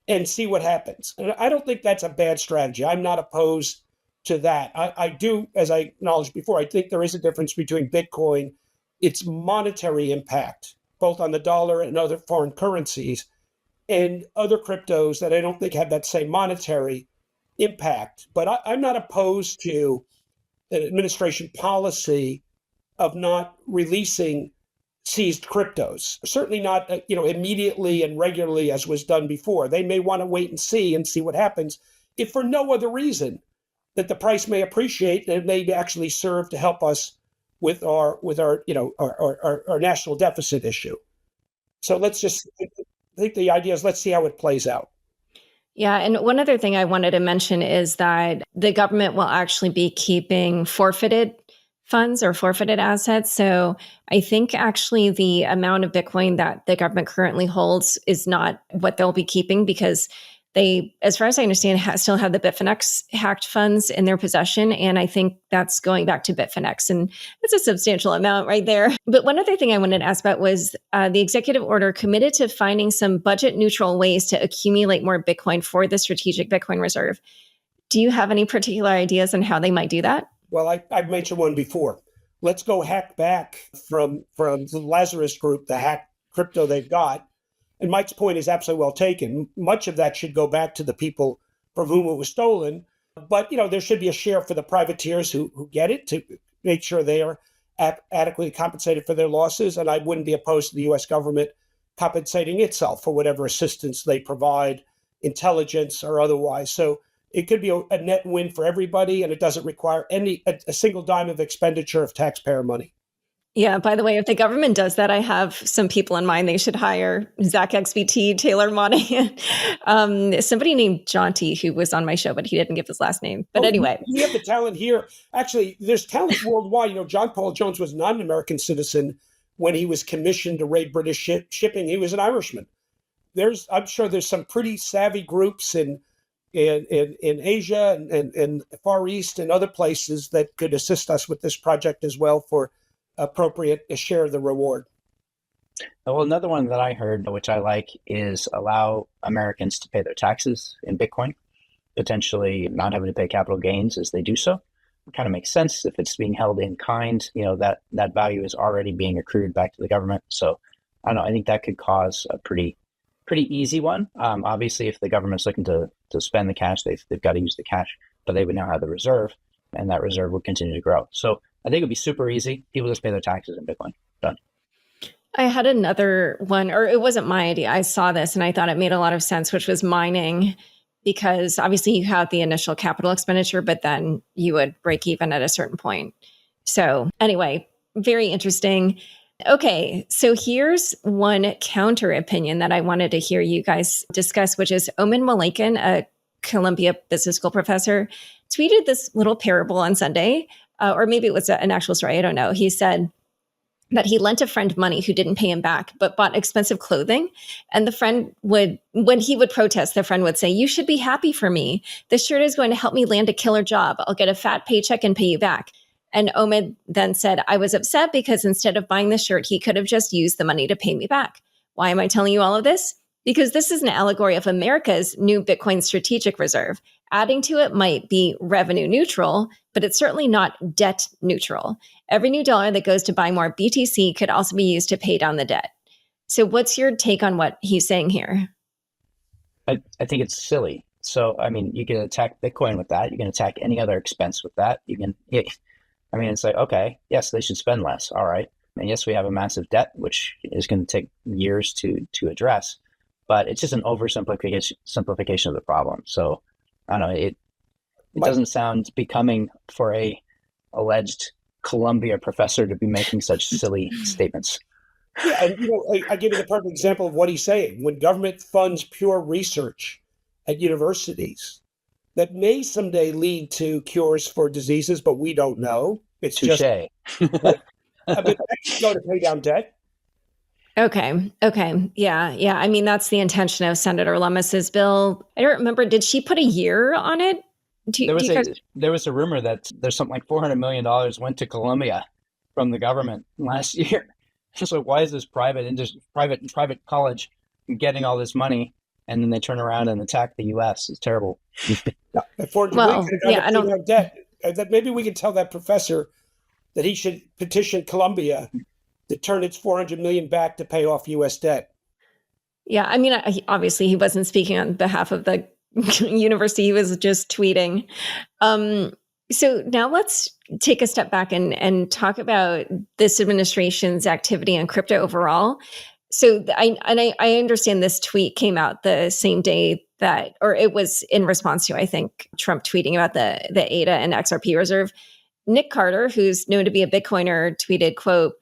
Speaker 3: and see what happens. And I don't think that's a bad strategy. I'm not opposed to that. I do, as I acknowledged before, I think there is a difference between Bitcoin, its monetary impact, both on the dollar and other foreign currencies, and other cryptos that I don't think have that same monetary impact. But I'm not opposed to an administration policy of not releasing seized cryptos. Certainly not, immediately and regularly as was done before. They may want to wait and see what happens, if for no other reason that the price may appreciate and it may actually serve to help us with our national deficit issue. So I think the idea is let's see how it plays out.
Speaker 2: Yeah. And one other thing I wanted to mention is that the government will actually be keeping forfeited funds or forfeited assets. So I think actually the amount of Bitcoin that the government currently holds is not what they'll be keeping, because they, as far as I understand, still have the Bitfinex hacked funds in their possession. And I think that's going back to Bitfinex. And it's a substantial amount right there. But one other thing I wanted to ask about was the executive order committed to finding some budget neutral ways to accumulate more Bitcoin for the strategic Bitcoin reserve. Do you have any particular ideas on how they might do that?
Speaker 3: Well, I've mentioned one before. Let's go hack back from the Lazarus group, the hack crypto they've got. And Mike's point is absolutely well taken. Much of that should go back to the people from whom it was stolen. But, there should be a share for the privateers who get it to make sure they are adequately compensated for their losses. And I wouldn't be opposed to the U.S. government compensating itself for whatever assistance they provide, intelligence or otherwise. So it could be a net win for everybody, and it doesn't require a single dime of expenditure of taxpayer money.
Speaker 2: Yeah, by the way, if the government does that, I have some people in mind. They should hire Zach XBT, Taylor Monahan, somebody named Jaunty, who was on my show, but he didn't give his last name. But anyway.
Speaker 3: We have the talent here. Actually, there's talent worldwide. John Paul Jones was not an American citizen when he was commissioned to raid British shipping. He was an Irishman. I'm sure there's some pretty savvy groups in Asia and Far East and other places that could assist us with this project as well for appropriate share of the reward.
Speaker 1: Well, another one that I heard, which I like, is allow Americans to pay their taxes in Bitcoin. potentially not having to pay capital gains as they do so. It kind of makes sense if it's being held in kind, that value is already being accrued back to the government. So I don't know, I think that could cause a pretty easy one. Obviously, if the government's looking to spend the cash, they've got to use the cash, but they would now have the reserve, and that reserve would continue to grow. So I think it'd be super easy. People just pay their taxes in Bitcoin. Done.
Speaker 2: I had another one, or it wasn't my idea. I saw this and I thought it made a lot of sense, which was mining, because obviously you have the initial capital expenditure, but then you would break even at a certain point. So anyway, very interesting. Okay, so here's one counter opinion that I wanted to hear you guys discuss, which is Omen Malakan, a Columbia Business School professor, tweeted this little parable on Sunday, or maybe it was an actual story, I don't know. He said that he lent a friend money who didn't pay him back, but bought expensive clothing. And the friend when he would protest, the friend would say, "You should be happy for me. This shirt is going to help me land a killer job. I'll get a fat paycheck and pay you back." And Omid then said, "I was upset because instead of buying the shirt, he could have just used the money to pay me back." Why am I telling you all of this? Because this is an allegory of America's new Bitcoin strategic reserve. Adding to it might be revenue neutral, but it's certainly not debt neutral. Every new dollar that goes to buy more BTC could also be used to pay down the debt. So what's your take on what he's saying here?
Speaker 1: I think it's silly. So, I mean, you can attack Bitcoin with that. You can attack any other expense with that. It's like, okay, yes, they should spend less. All right. And yes, we have a massive debt, which is going to take years to address, but it's just an oversimplification of the problem. So I don't know, it doesn't sound becoming for a alleged Columbia professor to be making such silly statements.
Speaker 3: Yeah, and I give you the perfect example of what he's saying. When government funds pure research at universities, that may someday lead to cures for diseases, but we don't know. It's
Speaker 1: Touche.
Speaker 3: That could go to pay down debt.
Speaker 2: Okay. Yeah. I mean, that's the intention of Senator Lummis's bill. I don't remember. Did she put a year on it?
Speaker 1: There was a rumor that there's something like $400 million went to Columbia from the government last year. So why is this private college getting all this money, and then they turn around and attack the U.S.? It's terrible.
Speaker 3: Debt. That maybe we could tell that professor that he should petition Columbia to turn its $400 million back to pay off U.S. debt.
Speaker 2: Yeah, I mean, obviously he wasn't speaking on behalf of the university. He was just tweeting. So now let's take a step back and talk about this administration's activity on crypto overall. So I understand this tweet came out the same day or it was in response to, I think, Trump tweeting about the ADA and XRP reserve. Nick Carter, who's known to be a Bitcoiner, tweeted, quote,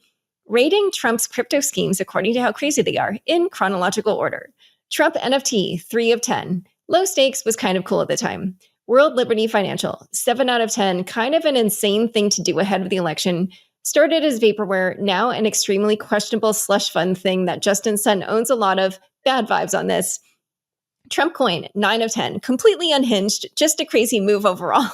Speaker 2: "Rating Trump's crypto schemes according to how crazy they are in chronological order. Trump NFT, 3 of 10. Low stakes was kind of cool at the time. World Liberty Financial, 7 out of 10, kind of an insane thing to do ahead of the election. Started as vaporware, now an extremely questionable slush fund thing that Justin Sun owns a lot of. Bad vibes on this. Trump coin, 9 of 10, completely unhinged, just a crazy move overall.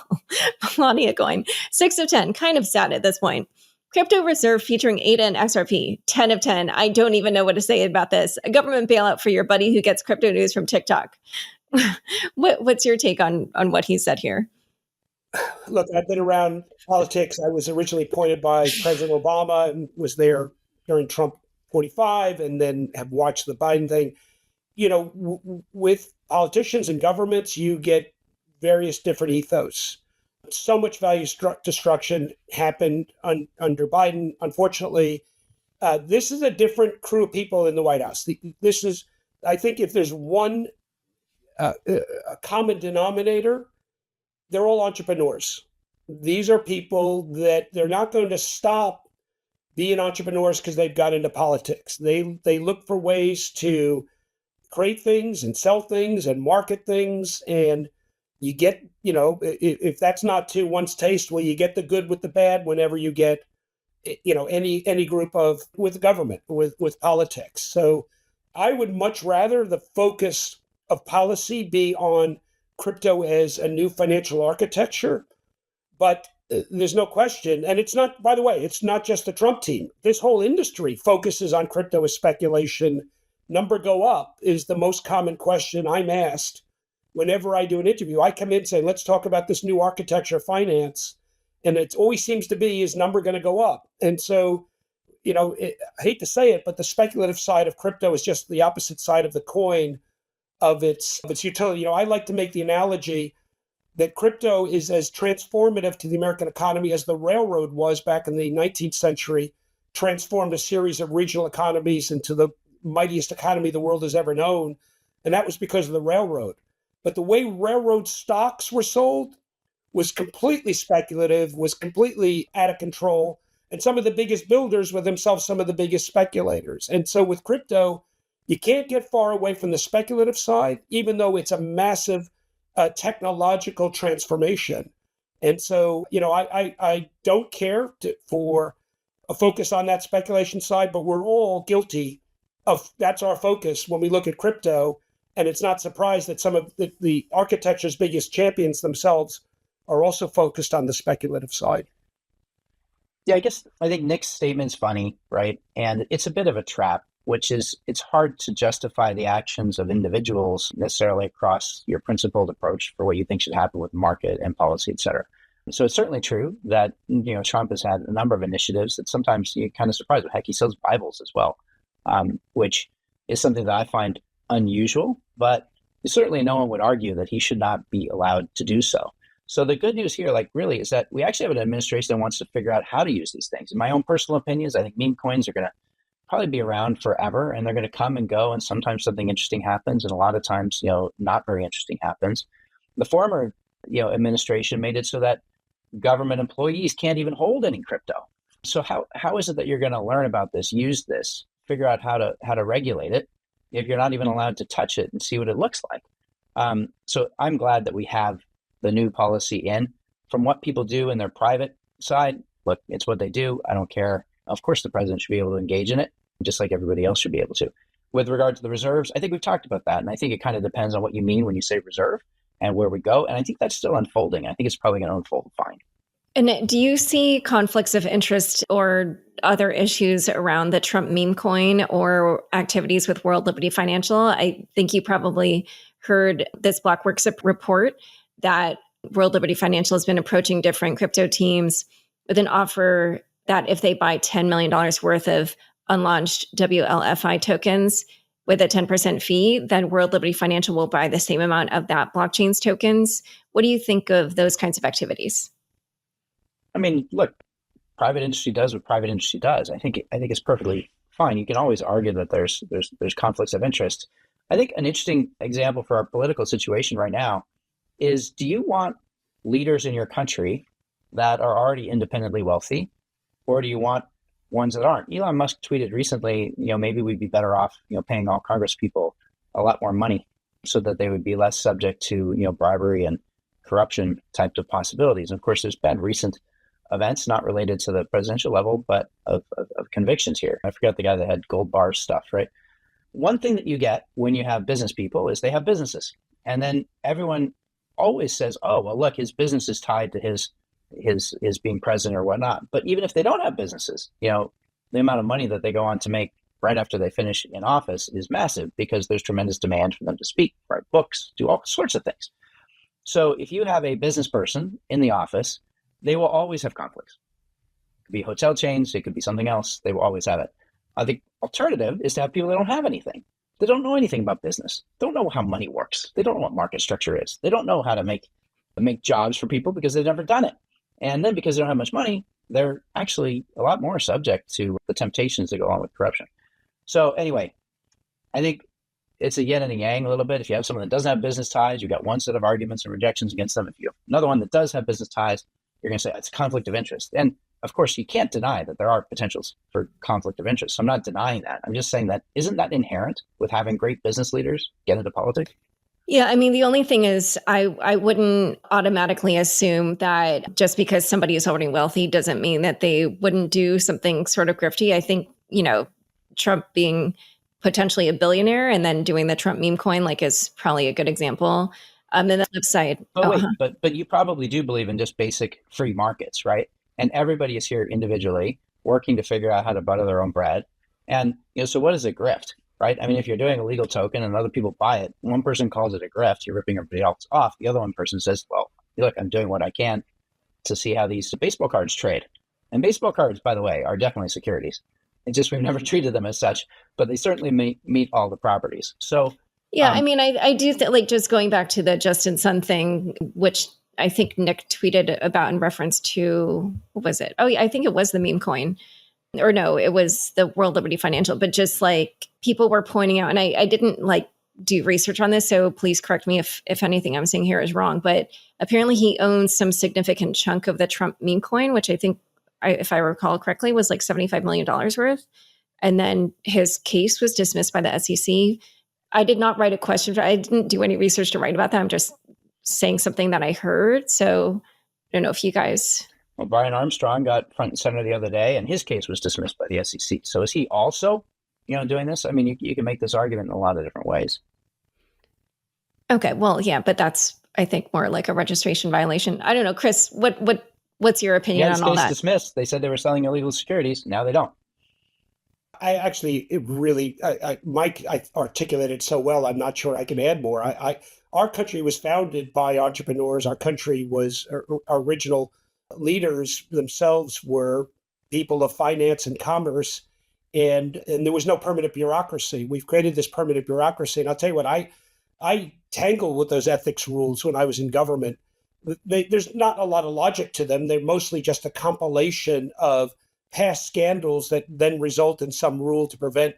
Speaker 2: Melania coin, 6 of 10, kind of sad at this point. Crypto reserve featuring ADA and XRP, 10 of 10. I don't even know what to say about this. A government bailout for your buddy who gets crypto news from TikTok." What's your take on what he said here?
Speaker 3: Look, I've been around politics. I was originally appointed by President Obama and was there during Trump 45 and then have watched the Biden thing. With politicians and governments, you get various different ethos. So much value destruction happened under Biden. Unfortunately, this is a different crew of people in the White House. I think if there's one a common denominator, they're all entrepreneurs. These are people that they're not going to stop being entrepreneurs because they've got into politics. They look for ways to create things and sell things and market things. And you get, if that's not to one's taste, well, you get the good with the bad whenever you get, any group with government, with politics. So I would much rather the focus of policy be on crypto as a new financial architecture. But there's no question. And it's not, by the way, it's not just the Trump team. This whole industry focuses on crypto as speculation. Number go up is the most common question I'm asked whenever I do an interview, I come in saying, let's talk about this new architecture of finance. And it always seems to be, is number going to go up? And so, I hate to say it, but the speculative side of crypto is just the opposite side of the coin of its utility. I like to make the analogy that crypto is as transformative to the American economy as the railroad was back in the 19th century, transformed a series of regional economies into the mightiest economy the world has ever known. And that was because of the railroad. But the way railroad stocks were sold was completely speculative, was completely out of control. And some of the biggest builders were themselves some of the biggest speculators. And so with crypto, you can't get far away from the speculative side, even though it's a massive technological transformation. And so, I don't care for a focus on that speculation side, but we're all guilty of that's our focus when we look at crypto. And it's not surprised that some of the architecture's biggest champions themselves are also focused on the speculative side.
Speaker 1: Yeah, I think Nick's statement's funny, right? And it's a bit of a trap, which is it's hard to justify the actions of individuals necessarily across your principled approach for what you think should happen with market and policy, et cetera. So it's certainly true that, Trump has had a number of initiatives that sometimes you're kind of surprised with. Heck, he sells Bibles as well, which is something that I find unusual, but certainly no one would argue that he should not be allowed to do so. So the good news here, really, is that we actually have an administration that wants to figure out how to use these things. In my own personal opinions, I think meme coins are going to probably be around forever, and they're going to come and go, and sometimes something interesting happens, and a lot of times, not very interesting happens. The former, administration made it so that government employees can't even hold any crypto. So how is it that you're going to learn about this, use this, figure out how to regulate it if you're not even allowed to touch it and see what it looks like? So I'm glad that we have the new policy in. From what people do in their private side, look, it's what they do. I don't care. Of course, the president should be able to engage in it, just like everybody else should be able to. With regard to the reserves, I think we've talked about that. And I think it kind of depends on what you mean when you say reserve and where we go. And I think that's still unfolding. I think it's probably going to unfold fine.
Speaker 2: And do you see conflicts of interest or other issues around the Trump meme coin or activities with World Liberty Financial? I think you probably heard this Blockworks report that World Liberty Financial has been approaching different crypto teams with an offer that if they buy $10 million worth of unlaunched WLFI tokens with a 10% fee, then World Liberty Financial will buy the same amount of that blockchain's tokens. What do you think of those kinds of activities?
Speaker 1: I mean, look, private industry does what private industry does. I think it's perfectly fine. You can always argue that there's conflicts of interest. I think an interesting example for our political situation right now is, do you want leaders in your country that are already independently wealthy, or do you want ones that aren't? Elon Musk tweeted recently, maybe we'd be better off, paying all Congress people a lot more money so that they would be less subject to, bribery and corruption types of possibilities. And of course, there's been recent events not related to the presidential level, but of convictions here. I forgot the guy that had gold bar stuff, right? One thing that you get when you have business people is they have businesses. And then everyone always says, oh, well, look, his business is tied to his being president or whatnot. But even if they don't have businesses, the amount of money that they go on to make right after they finish in office is massive because there's tremendous demand for them to speak, write books, do all sorts of things. So if you have a business person in the office, they will always have conflicts. It could be hotel chains, it could be something else. They will always have it. The alternative is to have people that don't have anything. They don't know anything about business. Don't know how money works. They don't know what market structure is. They don't know how to make jobs for people because they've never done it. And then because they don't have much money, they're actually a lot more subject to the temptations that go along with corruption. So anyway, I think it's a yin and a yang a little bit. If you have someone that doesn't have business ties, you've got one set of arguments and rejections against them. If you have another one that does have business ties, you're going to say it's a conflict of interest. And of course, you can't deny that there are potentials for conflict of interest. So I'm not denying that. I'm just saying that isn't that inherent with having great business leaders get into politics?
Speaker 2: Yeah, I mean, the only thing is I wouldn't automatically assume that just because somebody is already wealthy doesn't mean that they wouldn't do something sort of grifty. I think, Trump being potentially a billionaire and then doing the Trump meme coin is probably a good example. And the flip side.
Speaker 1: But you probably do believe in just basic free markets, right? And everybody is here individually working to figure out how to butter their own bread. And so what is a grift? right? I mean, if you're doing a legal token and other people buy it, one person calls it a grift, you're ripping everybody else off. The other one person says, well, look, I'm doing what I can to see how these baseball cards trade. And baseball cards, by the way, are definitely securities. It's just we've never treated them as such, but they certainly meet all the properties. So
Speaker 2: yeah, I mean, I do like just going back to the Justin Sun thing, which I think Nick tweeted about in reference to, what was it? Oh, yeah, I think it was the meme coin. Or no, it was the World Liberty Financial, but just like people were pointing out, and I didn't like do research on this, so please correct me if anything I'm saying here is wrong, but apparently he owns some significant chunk of the Trump meme coin, which I think, if I recall correctly, was like $75 million worth. And then his case was dismissed by the SEC. I did not write a question. I didn't do any research to write about that. I'm just saying something that I heard. So I don't know if you guys...
Speaker 1: Well, Brian Armstrong got front and center the other day, and his case was dismissed by the SEC. So is he also, doing this? I mean, you can make this argument in a lot of different ways.
Speaker 2: Okay, well, yeah, but that's, I think, more like a registration violation. I don't know, Chris. What's your opinion on all that?
Speaker 1: Dismissed. They said they were selling illegal securities. Now they don't.
Speaker 3: Mike, I articulated so well. I'm not sure I can add more. Our country was founded by entrepreneurs. Our country was our original leaders themselves were people of finance and commerce, and there was no permanent bureaucracy. We've created this permanent bureaucracy, and I'll tell you what, I tangled with those ethics rules when I was in government. There's not a lot of logic to them. They're mostly just a compilation of past scandals that then result in some rule to prevent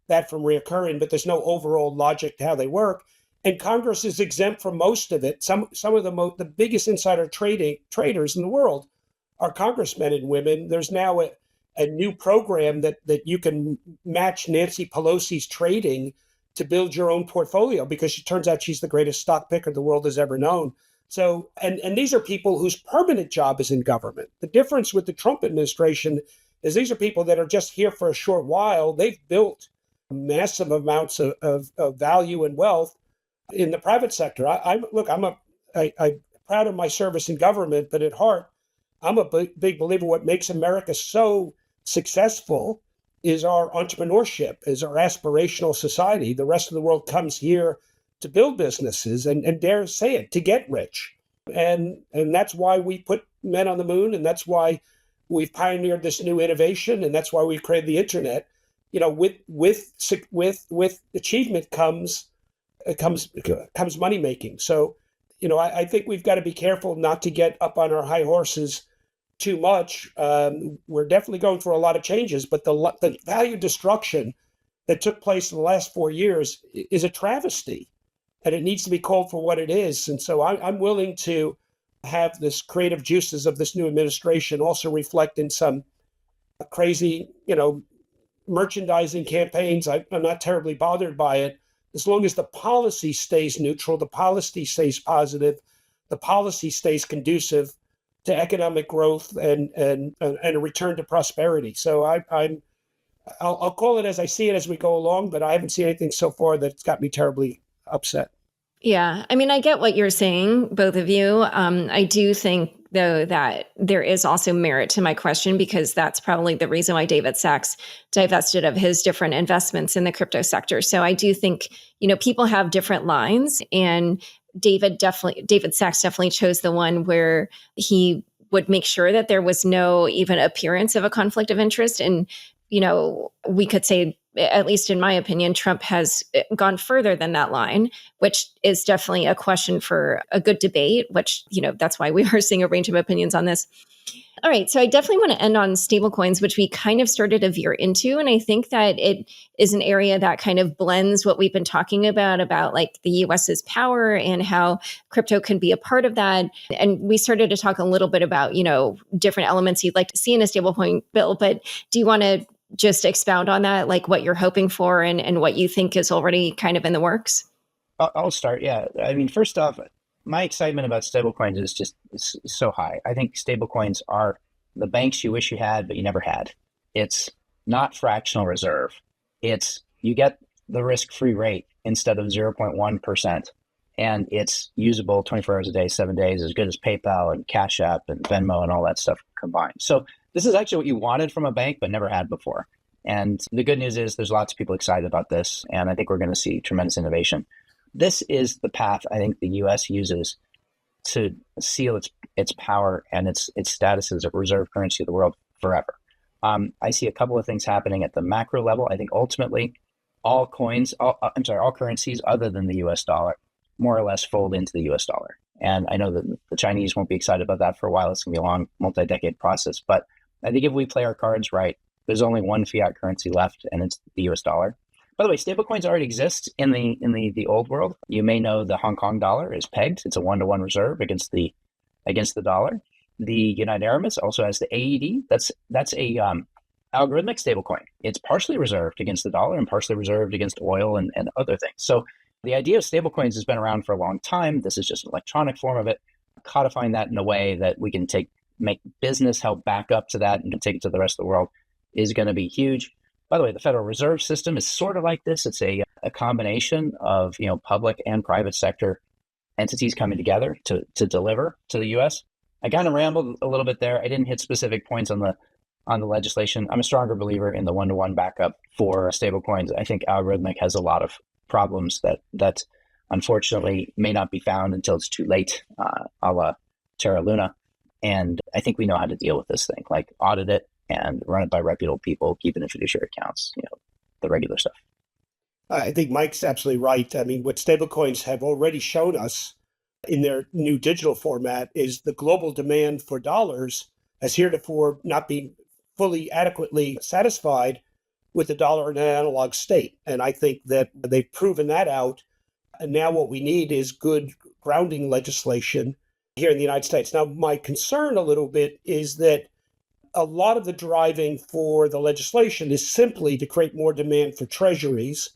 Speaker 3: that from reoccurring, but there's no overall logic to how they work. And Congress is exempt from most of it. Some of the biggest insider traders in the world are congressmen and women. There's now a new program that you can match Nancy Pelosi's trading to build your own portfolio, because it turns out she's the greatest stock picker the world has ever known. So, and these are people whose permanent job is in government. The difference with the Trump administration is these are people that are just here for a short while. They've built massive amounts of value and wealth in the private sector. I'm proud of my service in government, but at heart, I'm a big believer what makes America so successful is our entrepreneurship, is our aspirational society. The rest of the world comes here to build businesses and dare say it, to get rich. And that's why we put men on the moon, and that's why we've pioneered this new innovation, and that's why we created the internet. With achievement comes money making. So, I think we've got to be careful not to get up on our high horses too much. We're definitely going through a lot of changes, but the value destruction that took place in the last 4 years is a travesty, and it needs to be called for what it is. And so I'm willing to have this creative juices of this new administration also reflect in some crazy, merchandising campaigns. I'm not terribly bothered by it, as long as the policy stays neutral, the policy stays positive, the policy stays conducive to economic growth and a return to prosperity. So I'll call it as I see it as we go along, but I haven't seen anything so far that's got me terribly upset.
Speaker 2: Yeah, I mean, I get what you're saying, both of you. I do think, though, that there is also merit to my question, because that's probably the reason why David Sachs divested of his different investments in the crypto sector. So I do think, people have different lines, and David Sachs definitely chose the one where he would make sure that there was no even appearance of a conflict of interest. And, we could say, at least in my opinion, Trump has gone further than that line, which is definitely a question for a good debate, which, that's why we are seeing a range of opinions on this. All right. So I definitely want to end on stablecoins, which we kind of started to veer into. And I think that it is an area that kind of blends what we've been talking about like the US's power and how crypto can be a part of that. And we started to talk a little bit about, different elements you'd like to see in a stablecoin bill. But do you want to just expound on that, like what you're hoping for and what you think is already kind of in the works?
Speaker 1: I'll start. Yeah. I mean, first off, my excitement about stablecoins is just so high. I think stablecoins are the banks you wish you had, but you never had. It's not fractional reserve. It's you get the risk-free rate instead of 0.1%. And it's usable 24 hours a day, 7 days, as good as PayPal and Cash App and Venmo and all that stuff combined. So this is actually what you wanted from a bank, but never had before. And the good news is there's lots of people excited about this, and I think we're going to see tremendous innovation. This is the path I think the U.S. uses to seal its power and its status as a reserve currency of the world forever. I see a couple of things happening at the macro level. I think ultimately all currencies other than the U.S. dollar more or less fold into the U.S. dollar. And I know that the Chinese won't be excited about that for a while. It's going to be a long multi-decade process. But I think if we play our cards right, there's only one fiat currency left, and it's the U.S. dollar. By the way, stablecoins already exist in the old world. You may know the Hong Kong dollar is pegged. It's a 1-to-1 reserve against the dollar. The United Arab Emirates also has the AED. That's a algorithmic stablecoin. It's partially reserved against the dollar and partially reserved against oil and other things. So the idea of stablecoins has been around for a long time. This is just an electronic form of it. Codifying that in a way that we can make business help back up to that and can take it to the rest of the world is going to be huge. By the way, the Federal Reserve System is sort of like this. It's a combination of public and private sector entities coming together to deliver to the U.S. I kind of rambled a little bit there. I didn't hit specific points on the legislation. I'm a stronger believer in the 1-to-1 backup for stablecoins. I think algorithmic has a lot of problems that unfortunately may not be found until it's too late, a la Terra Luna. And I think we know how to deal with this thing, like audit it and run it by reputable people, keep it in fiduciary accounts, the regular stuff.
Speaker 3: I think Mike's absolutely right. I mean, what stablecoins have already shown us in their new digital format is the global demand for dollars has heretofore not been fully adequately satisfied with the dollar in an analog state. And I think that they've proven that out. And now what we need is good grounding legislation here in the United States. Now, my concern a little bit is that a lot of the driving for the legislation is simply to create more demand for treasuries,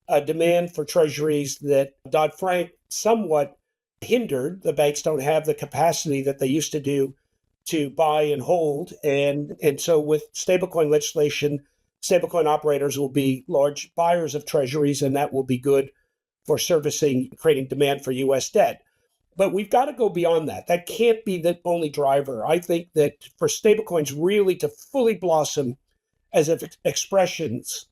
Speaker 3: a demand for treasuries that Dodd-Frank somewhat hindered. The banks don't have the capacity that they used to do to buy and hold. And so with stablecoin legislation, stablecoin operators will be large buyers of treasuries, and that will be good for servicing, creating demand for U.S. debt. But we've got to go beyond that. That can't be the only driver. I think that for stablecoins really to fully blossom as expressions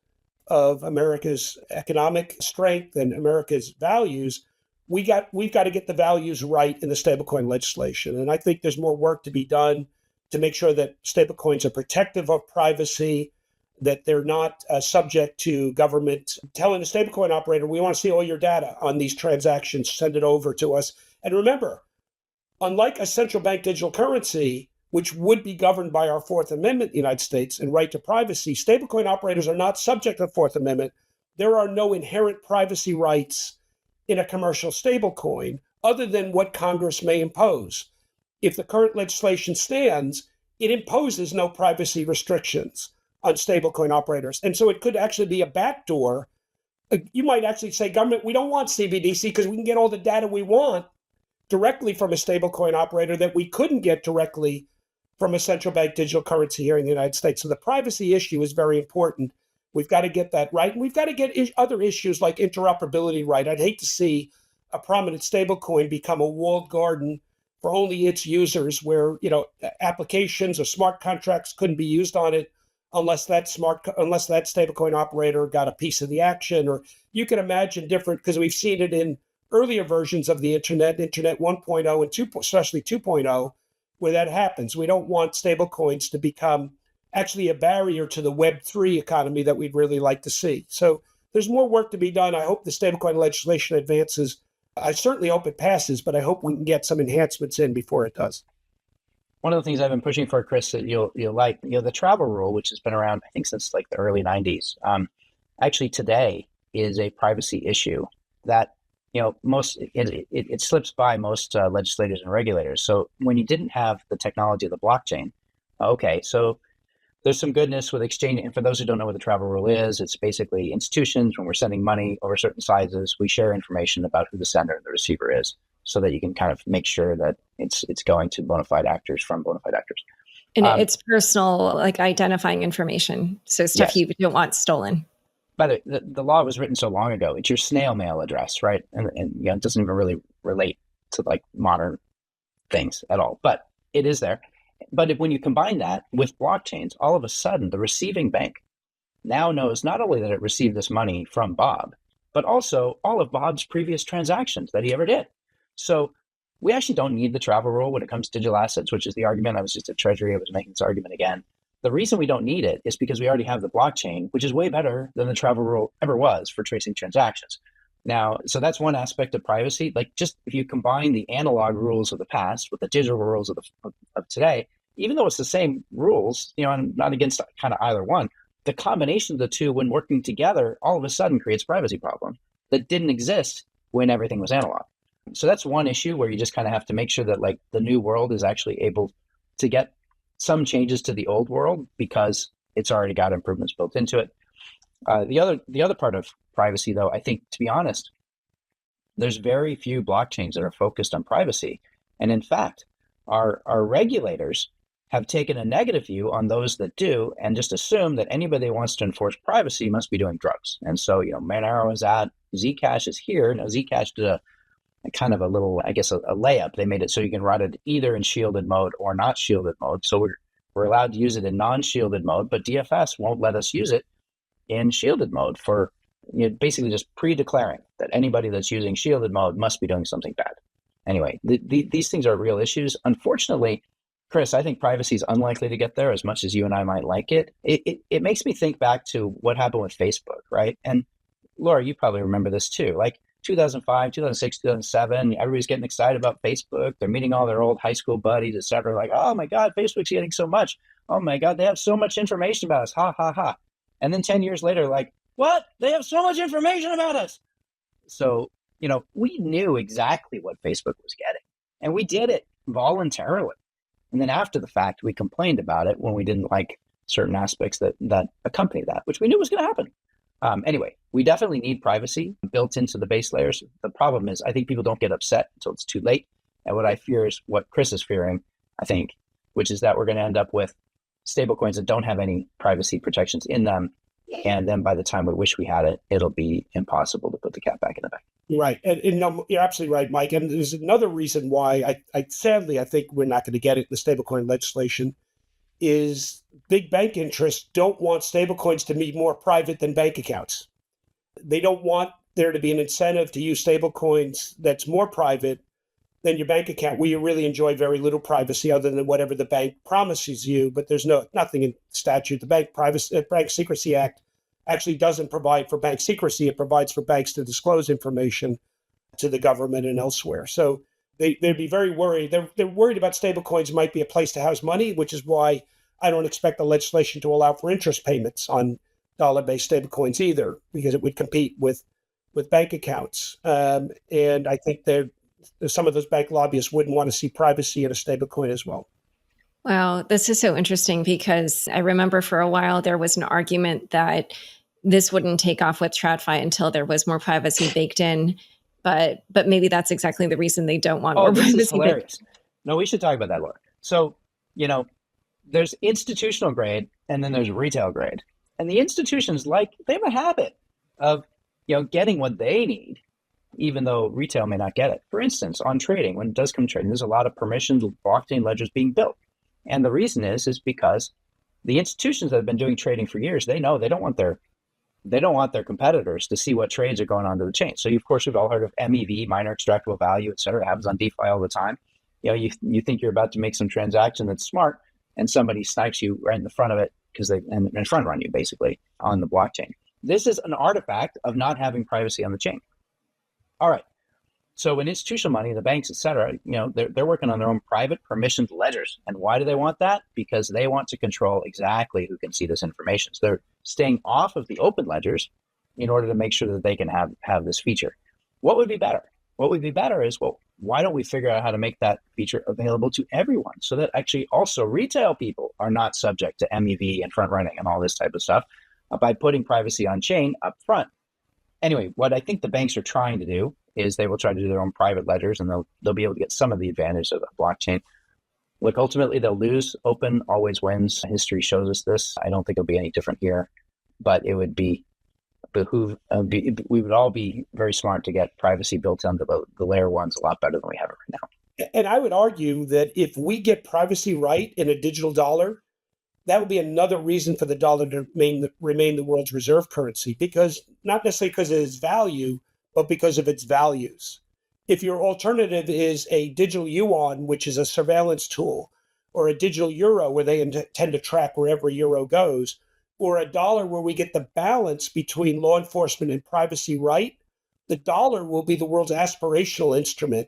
Speaker 3: of America's economic strength and America's values, we've got to get the values right in the stablecoin legislation. And I think there's more work to be done to make sure that stablecoins are protective of privacy, that they're not subject to government telling the stablecoin operator, we want to see all your data on these transactions, send it over to us. And remember, unlike a central bank digital currency, which would be governed by our Fourth Amendment in the United States and right to privacy, stablecoin operators are not subject to the Fourth Amendment. There are no inherent privacy rights in a commercial stablecoin other than what Congress may impose. If the current legislation stands, it imposes no privacy restrictions on stablecoin operators. And so it could actually be a backdoor. You might actually say, government, we don't want CBDC because we can get all the data we want directly from a stablecoin operator that we couldn't get directly from a central bank digital currency here in the United States. So the privacy issue is very important. We've got to get that right. And we've got to get other issues like interoperability right. I'd hate to see a prominent stablecoin become a walled garden for only its users where, applications or smart contracts couldn't be used on it unless that stablecoin operator got a piece of the action. Or you can imagine different, because we've seen it in earlier versions of the Internet 1.0 and 2, especially 2.0, where that happens. We don't want stablecoins to become actually a barrier to the Web3 economy that we'd really like to see. So there's more work to be done. I hope the stablecoin legislation advances. I certainly hope it passes, but I hope we can get some enhancements in before it does.
Speaker 1: One of the things I've been pushing for, Chris, that you'll like, the travel rule, which has been around, I think, since like the early 90s, actually today is a privacy issue that, it slips by most legislators and regulators. So when you didn't have the technology of the blockchain, okay, so there's some goodness with exchange. And for those who don't know what the travel rule is, it's basically institutions, when we're sending money over certain sizes, we share information about who the sender and the receiver is, so that you can kind of make sure that it's going to bona fide actors from bona fide actors.
Speaker 2: And it's personal, like identifying information. So stuff you don't want stolen.
Speaker 1: By the way, the law was written so long ago. It's your snail mail address, right? And it doesn't even really relate to like modern things at all, but it is there. But when you combine that with blockchains, all of a sudden the receiving bank now knows not only that it received this money from Bob, but also all of Bob's previous transactions that he ever did. So we actually don't need the travel rule when it comes to digital assets, which is the argument. I was just at Treasury. I was making this argument again. The reason we don't need it is because we already have the blockchain, which is way better than the travel rule ever was for tracing transactions. Now, so that's one aspect of privacy. Like, just if you combine the analog rules of the past with the digital rules of today, even though it's the same rules, I'm not against kind of either one, the combination of the two when working together all of a sudden creates privacy problems that didn't exist when everything was analog. So that's one issue where you just kind of have to make sure that like the new world is actually able to get some changes to the old world because it's already got improvements built into it. The other part of privacy, though, I think, to be honest, there's very few blockchains that are focused on privacy. And in fact, our regulators have taken a negative view on those that do and just assume that anybody that wants to enforce privacy must be doing drugs. And so, Monero is at, Zcash is here. Now, Zcash did a kind of a little, I guess, a layup. They made it so you can run it either in shielded mode or not shielded mode. So we're allowed to use it in non-shielded mode, but DFS won't let us use it in shielded mode for basically just pre-declaring that anybody that's using shielded mode must be doing something bad. Anyway, these things are real issues. Unfortunately, Chris, I think privacy is unlikely to get there as much as you and I might like it. It makes me think back to what happened with Facebook, right? And Laura, you probably remember this too. Like 2005, 2006, 2007, everybody's getting excited about Facebook. They're meeting all their old high school buddies, et cetera. Like, oh my God, Facebook's getting so much. Oh my God, they have so much information about us. Ha, ha, ha. And then 10 years later, like, what? They have so much information about us. So, we knew exactly what Facebook was getting, and we did it voluntarily. And then after the fact, we complained about it when we didn't like certain aspects that accompany that, which we knew was going to happen. Anyway, we definitely need privacy built into the base layers. The problem is I think people don't get upset until it's too late. And what I fear is what Chris is fearing, I think, which is that we're going to end up with stablecoins that don't have any privacy protections in them. And then by the time we wish we had it, it'll be impossible to put the cat back in the bag.
Speaker 3: Right. And you're absolutely right, Mike. And there's another reason why I sadly think we're not going to get it in the stablecoin legislation is big bank interests don't want stablecoins to be more private than bank accounts. They don't want there to be an incentive to use stablecoins that's more private than your bank account, where you really enjoy very little privacy other than whatever the bank promises you. But there's nothing in statute. The Bank Secrecy Act actually doesn't provide for bank secrecy. It provides for banks to disclose information to the government and elsewhere. So they'd be very worried. They're worried about stablecoins might be a place to house money, which is why I don't expect the legislation to allow for interest payments on dollar-based stablecoins either, because it would compete with bank accounts. And I think some of those bank lobbyists wouldn't want to see privacy in a stablecoin as well.
Speaker 2: Wow, this is so interesting because I remember for a while there was an argument that this wouldn't take off with TradFi until there was more privacy baked in. But maybe that's exactly the reason they don't want more privacy.
Speaker 1: This is hilarious. No, we should talk about that, Laura. So, there's institutional grade and then there's retail grade. And the institutions, they have a habit of, getting what they need, even though retail may not get it. For instance, on trading, when it does come to trading, there's a lot of permissioned blockchain ledgers being built. And the reason is because the institutions that have been doing trading for years, they know they don't want their competitors to see what trades are going onto the chain. So, of course, we've all heard of MEV, minor extractable value, et cetera. It happens on DeFi all the time. You think you're about to make some transaction that's smart, and somebody snipes you right in the front of it and front run you basically on the blockchain. This is an artifact of not having privacy on the chain. All right. So when institutional money, the banks, et cetera, they're working on their own private permissioned ledgers. And why do they want that? Because they want to control exactly who can see this information. So they're staying off of the open ledgers in order to make sure that they can have this feature. What would be better? What would be better is, why don't we figure out how to make that feature available to everyone so that actually also retail people are not subject to MEV and front running and all this type of stuff by putting privacy on chain up front. Anyway, what I think the banks are trying to do is they will try to do their own private ledgers, and they'll be able to get some of the advantage of the blockchain. Look, ultimately they'll lose. Open always wins. History shows us this. I don't think it'll be any different here, but it would we would all be very smart to get privacy built into the layer ones a lot better than we have it right now.
Speaker 3: And I would argue that if we get privacy right in a digital dollar, that would be another reason for the dollar to remain the world's reserve currency, because not necessarily because of its value, but because of its values. If your alternative is a digital yuan, which is a surveillance tool, or a digital euro where they tend to track wherever a euro goes, or a dollar where we get the balance between law enforcement and privacy right, the dollar will be the world's aspirational instrument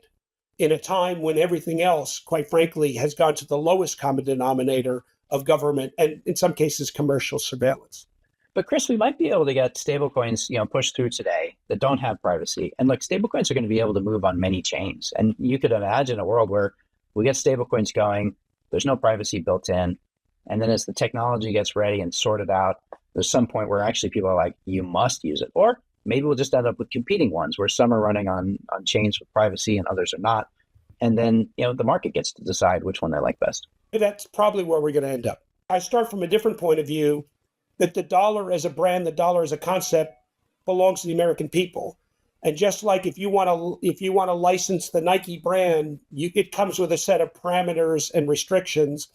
Speaker 3: in a time when everything else, quite frankly, has gone to the lowest common denominator of government and, in some cases, commercial surveillance.
Speaker 1: But Chris, we might be able to get stablecoins, pushed through today that don't have privacy. And look, stablecoins are going to be able to move on many chains. And you could imagine a world where we get stablecoins going, there's no privacy built in. And then as the technology gets ready and sorted out, there's some point where actually people are like, you must use it. Or maybe we'll just end up with competing ones where some are running on chains with privacy and others are not. And then, the market gets to decide which one they like best.
Speaker 3: That's probably where we're going to end up. I start from a different point of view, that the dollar as a brand, the dollar as a concept belongs to the American people. And just like if you want to license the Nike brand, it comes with a set of parameters and restrictions.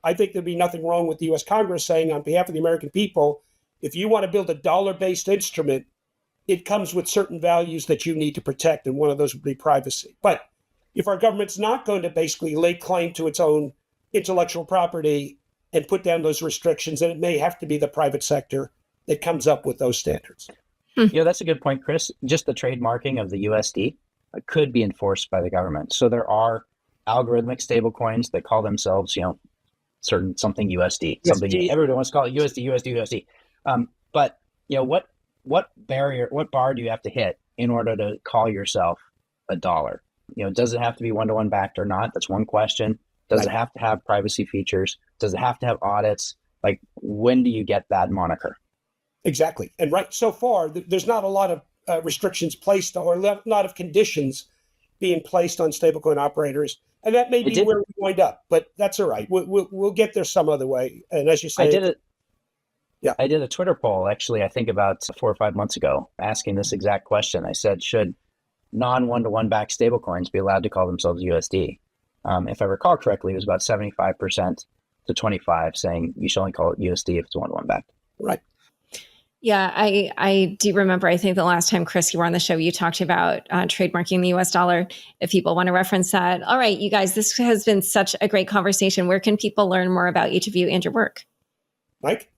Speaker 3: I think there'd be nothing wrong with the U.S. Congress saying on behalf of the American people, if you want to build a dollar-based instrument, it comes with certain values that you need to protect, and one of those would be privacy. But if our government's not going to basically lay claim to its own intellectual property and put down those restrictions, then it may have to be the private sector that comes up with those standards.
Speaker 1: That's a good point, Chris. Just the trademarking of the USD could be enforced by the government. So there are algorithmic stablecoins that call themselves, certain something USD. Something everyone wants to call it USD. But what bar do you have to hit in order to call yourself a dollar? Does it have to be one-to-one backed or not? That's one question. Does it have to have privacy features? Does it have to have audits? Like, when do you get that moniker?
Speaker 3: Exactly. And so far, there's not a lot of restrictions placed or a lot of conditions being placed on stablecoin operators. And that may be where we wind up, but that's all right. We'll get there some other way. And as you say, I did a Twitter poll, actually, I think about 4 or 5 months ago, asking this exact question. I said, should non-one-to-one backed stablecoins be allowed to call themselves USD? If I recall correctly, it was about 75% to 25% saying you should only call it USD if it's one-to-one backed. Right.
Speaker 2: Yeah, I do remember, I think the last time, Chris, you were on the show, you talked about trademarking the US dollar. If people want to reference that. All right, you guys, this has been such a great conversation. Where can people learn more about each of you and your work?
Speaker 3: Mike?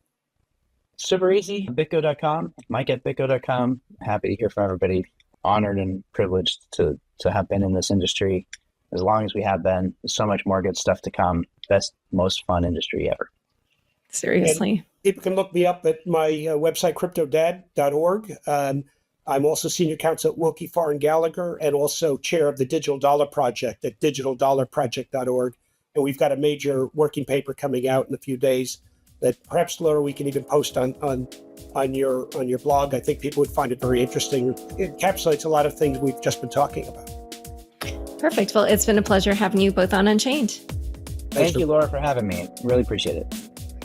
Speaker 1: Super easy, BitGo.com, Mike at BitGo.com. Happy to hear from everybody. Honored and privileged to have been in this industry as long as we have been. There's so much more good stuff to come. Best, most fun industry ever.
Speaker 2: Seriously.
Speaker 3: And people can look me up at my website, cryptodad.org. I'm also senior counsel at Wilkie Farr and Gallagher, and also chair of the Digital Dollar Project at digitaldollarproject.org. And we've got a major working paper coming out in a few days that perhaps, Laura, we can even post on your blog. I think people would find it very interesting. It encapsulates a lot of things we've just been talking about.
Speaker 2: Perfect. Well, it's been a pleasure having you both on Unchained.
Speaker 1: Thank you, Laura, for having me. Really appreciate it.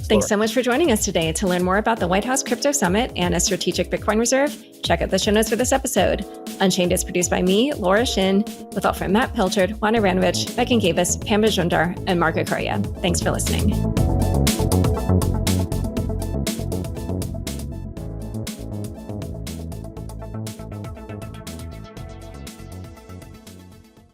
Speaker 2: Thanks so much for joining us today. To learn more about the White House Crypto Summit and a strategic Bitcoin reserve, check out the show notes for this episode. Unchained is produced by me, Laura Shin, with help from Matt Pilchard, Juan Aranovich, Becken Gavis, Pam Majumdar, and Marco Correa. Thanks for listening.